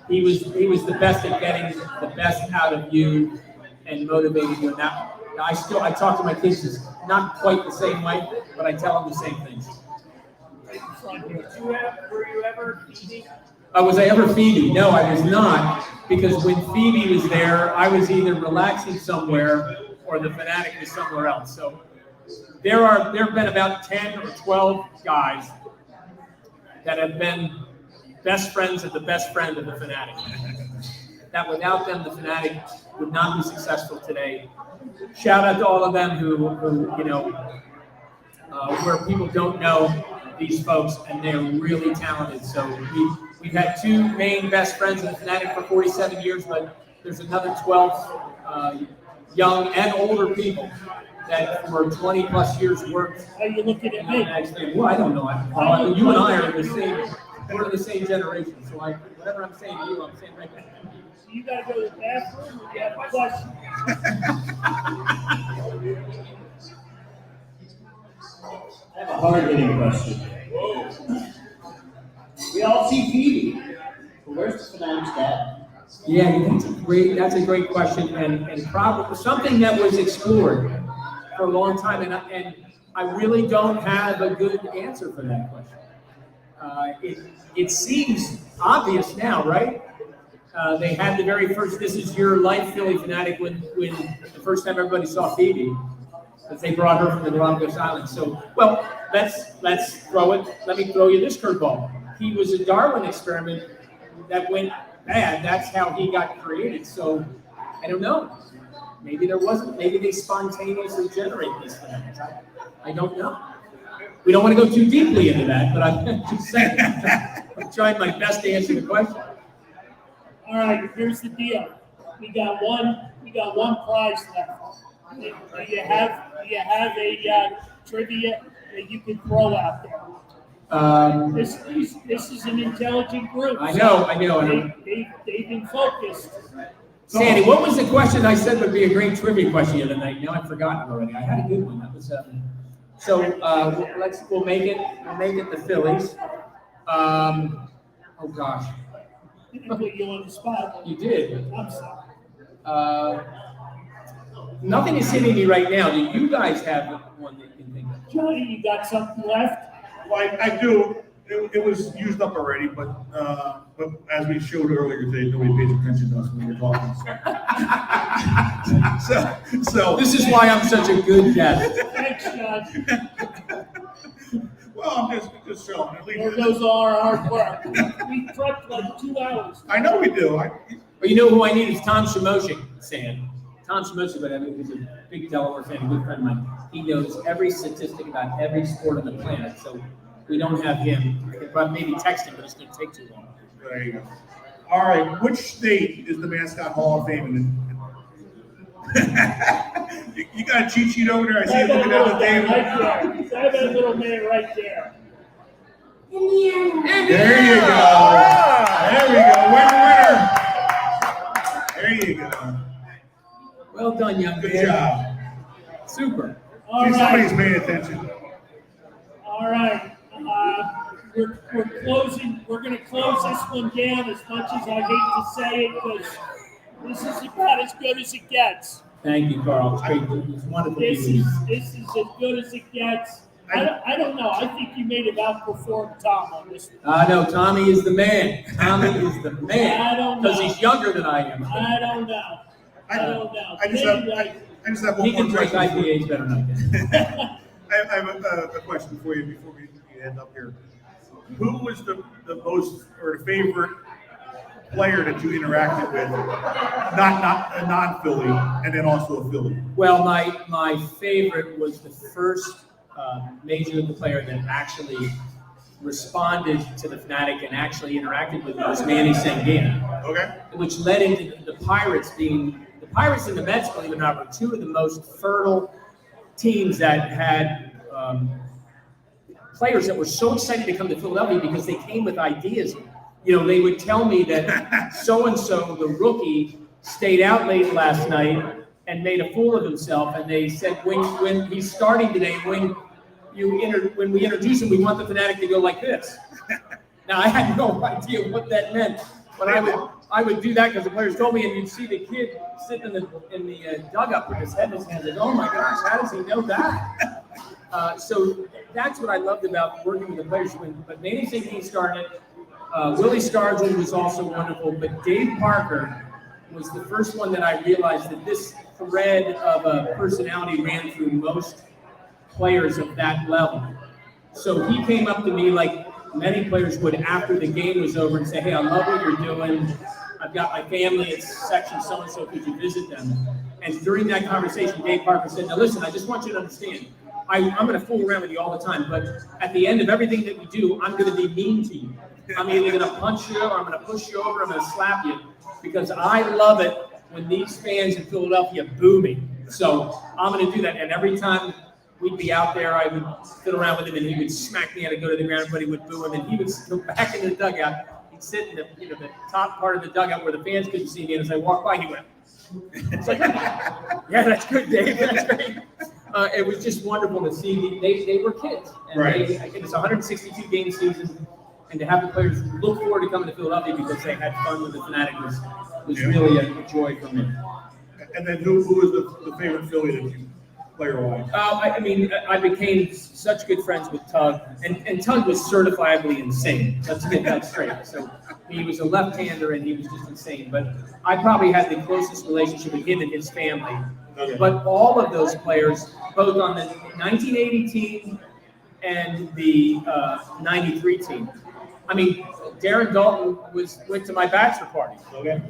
he was the best at getting the best out of you and motivating you. Now, I talk to my kids just not quite the same way, but I tell them the same things. Were you ever Phoebe? Was I ever Phoebe? No, I was not, because when Phoebe was there, I was either relaxing somewhere or the Fanatic was somewhere else. So there have been about 10 or 12 guys that have been best friends of the best friend of the Fanatic. That without them, the Fanatic would not be successful today. Shout out to all of them who where people don't know these folks, and they're really talented. So we've had two main best friends of the Fanatic for 47 years, but there's another 12 young and older people that for 20 plus years worked. How you looking at me? Well, I don't know. You and I are the same. We're the same generation. So whatever I'm saying to you, I'm saying right now. You gotta go to the bathroom, or you have a question? I have a hard-hitting question. We all see Phoebe. But where's the Fanatic's dad? Yeah, that's a great question, and probably something that was explored for a long time, and I really don't have a good answer for that question. It seems obvious now, right? They had the very first "This Is Your Life" Philly Fanatic when the first time everybody saw Phoebe, because they brought her from the Galapagos Islands. So, well, let's throw it. Let me throw you this curveball. He was a Darwin experiment that went bad. That's how he got created. So, I don't know. Maybe there wasn't. Maybe they spontaneously generate these fanatics. I don't know. We don't want to go too deeply into that, but I'm just saying. I'm trying my best to answer the question. All right, here's the deal. We got one prize left. Do you have a trivia that you can throw out there? This is an intelligent group. I know. They've been focused. Sandy, what was the question I said would be a great trivia question the other night? Now I've forgotten already. I had a good one. That was we'll make it the Phillies. Oh gosh. I didn't put you on the spot. You did. I'm sorry. Nothing is hitting me right now. Do you guys have one that you can think of? Johnny, you got something left? Well, I do. It was used up already, but as we showed earlier today, nobody pays attention to us when we're talking. So this is why I'm such a good guest. Thanks, John. Well, I'm just showing. There goes all our hard work. We prepped like 2 hours. I know we do. But you know who I need is Tom Shamoshik, Sam. Tom Shamoshik, but he's a big Delaware fan, a good friend of mine. He knows every statistic about every sport on the planet. So we don't have him. I could maybe text him, but it's going to take too long. There you go. All right. Which state is the Mascot Hall of Fame? You got a cheat sheet over there? I see you looking at the table. Right there. Have that little man right there. Indiana. There you go. There we go. Winner. There you go. Well done, young Good man. job. Super. All See, right. somebody's paying attention. All right. We're closing. We're going to close this one down as much as I hate to say it, because this is about as good as it gets. Thank you, Carl. It's great. It's wonderful. This is as good as it gets. I don't know. I think you may have outperformed Tom on this one. No, Tommy is the man. Tommy is the man. I don't know. Because he's younger than I am. I don't know. I just have one He more can drink question. IPAs better than I can. I have a question for you before we end up here. Who was the most or the favorite player that you interacted with, not a non-Philly, and then also a Philly? Well, my favorite was the first Major League player that actually responded to the Fanatic and actually interacted with it was Manny Sangana. Okay. Which led into the Pirates being the Pirates and the Mets, believe it or not, were two of the most fertile teams that had players that were so excited to come to Philadelphia because they came with ideas. You know, they would tell me that so-and-so, the rookie, stayed out late last night and made a fool of himself. And they said, when he's starting today, when we introduce him, we want the Fanatic to go like this. Now, I had no idea what that meant, but I would do that because the players told me, and you'd see the kid sitting in the dugout with his head in his hands, like, oh my gosh, how does he know that? So that's what I loved about working with the players. But Manny Sangana started. Willie Stargell was also wonderful, but Dave Parker was the first one that I realized that this thread of a personality ran through most players of that level. So he came up to me like many players would after the game was over and say, hey, I love what you're doing. I've got my family at section so-and-so, could you visit them? And during that conversation, Dave Parker said, now listen, I just want you to understand, I'm going to fool around with you all the time, but at the end of everything that we do, I'm going to be mean to you. I'm either going to punch you, or I'm going to push you over, I'm going to slap you, because I love it when these fans in Philadelphia boo me. So I'm going to do that. And every time we'd be out there, I would fiddle around with him, and he would smack me, and I'd go to the ground, everybody would boo him, and he would go back into the dugout. He'd sit in the the top part of the dugout where the fans couldn't see me, and as I walked by, he went. It's like, yeah, that's good, Dave. That's great. It was just wonderful to see. They were kids, and Right. it was a 162 game season, and to have the players look forward to coming to Philadelphia because they had fun with the Fanatic was really a joy for me. And then who was the favorite Philly that you player-wise? I became such good friends with Tug, and Tug was certifiably insane. Let's get that straight. So he was a left-hander, and he was just insane. But I probably had the closest relationship with him and his family. Okay. But all of those players, both on the 1980 team and the 93 team. I mean, Darren Dalton went to my bachelor party. Okay.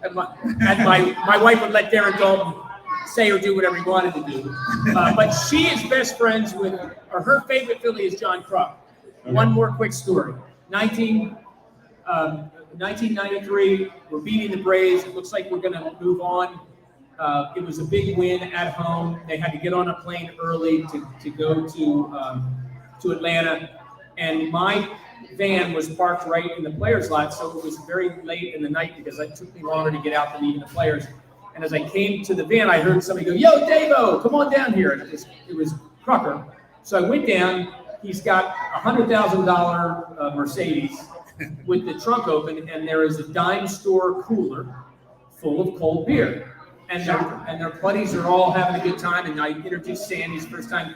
And my wife would let Darren Dalton say or do whatever he wanted to do. But she is best friends with, or her favorite Philly is John Kruk. Okay. One more quick story. 1993, we're beating the Braves. It looks like we're going to move on. It was a big win at home. They had to get on a plane early to go to Atlanta. And my van was parked right in the players' lot, so it was very late in the night because it took me longer to get out than even the players. And as I came to the van, I heard somebody go, "Yo, Davo, come on down here." And it was Crucker. So I went down. He's got a $100,000 Mercedes with the trunk open, and there is a dime store cooler full of cold beer. And their buddies are all having a good time. And I introduced Sandy's first time.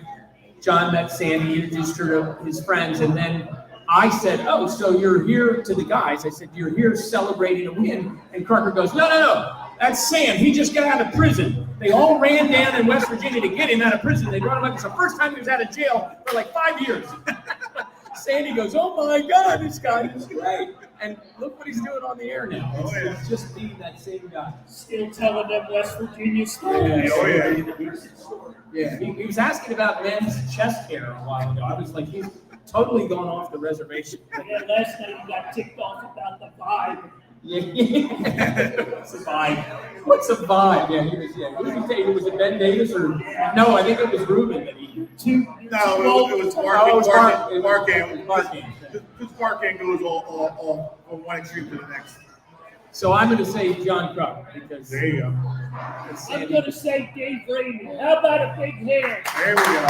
John met Sandy, introduced her to his friends, and then I said, "Oh, so you're here," to the guys. I said, "You're here celebrating a win." And Crucker goes, No. That's Sam. He just got out of prison. They all ran down in West Virginia to get him out of prison. They brought him up. It's the first time he was out of jail for like 5 years. Sandy goes, "Oh my God, this guy is great." And look what he's doing on the air now. It's just being that same guy. Still telling them West Virginia stories. Oh, yeah. Yeah, he was asking about men's chest hair a while ago. I was like, he's totally gone off the reservation. Yeah, last night he got ticked off about the vibe. Yeah. What's a vibe? What's a vibe? Yeah, who did he say? Was it Ben Davis or no? I think it was Ruben that he. No, it was Mark. Oh, it was Mark. Mark Mark. This Mark goes all from one extreme to the next. So I'm going to say John Kruk because There you go. I'm going to say Dave Raymond. How about a big hand? There we go.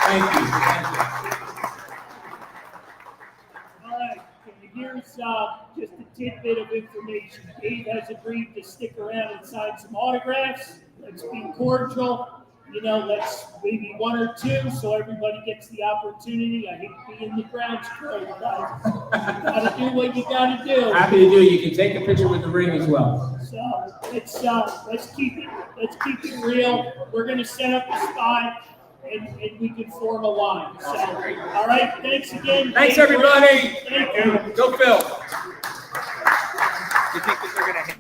Thank you. All right, and here's just a tidbit of information. Dave has agreed to stick around and sign some autographs. Let's be cordial. Let's maybe one or two so everybody gets the opportunity. I hate being the grounds crew, guys. You gotta do what you gotta do. Happy to do. You can take a picture with the ring as well. So let's keep it real. We're gonna set up a spot and we can form a line. So all right, thanks again. Thanks everybody. Thank you. Go Phil. You think that they're going to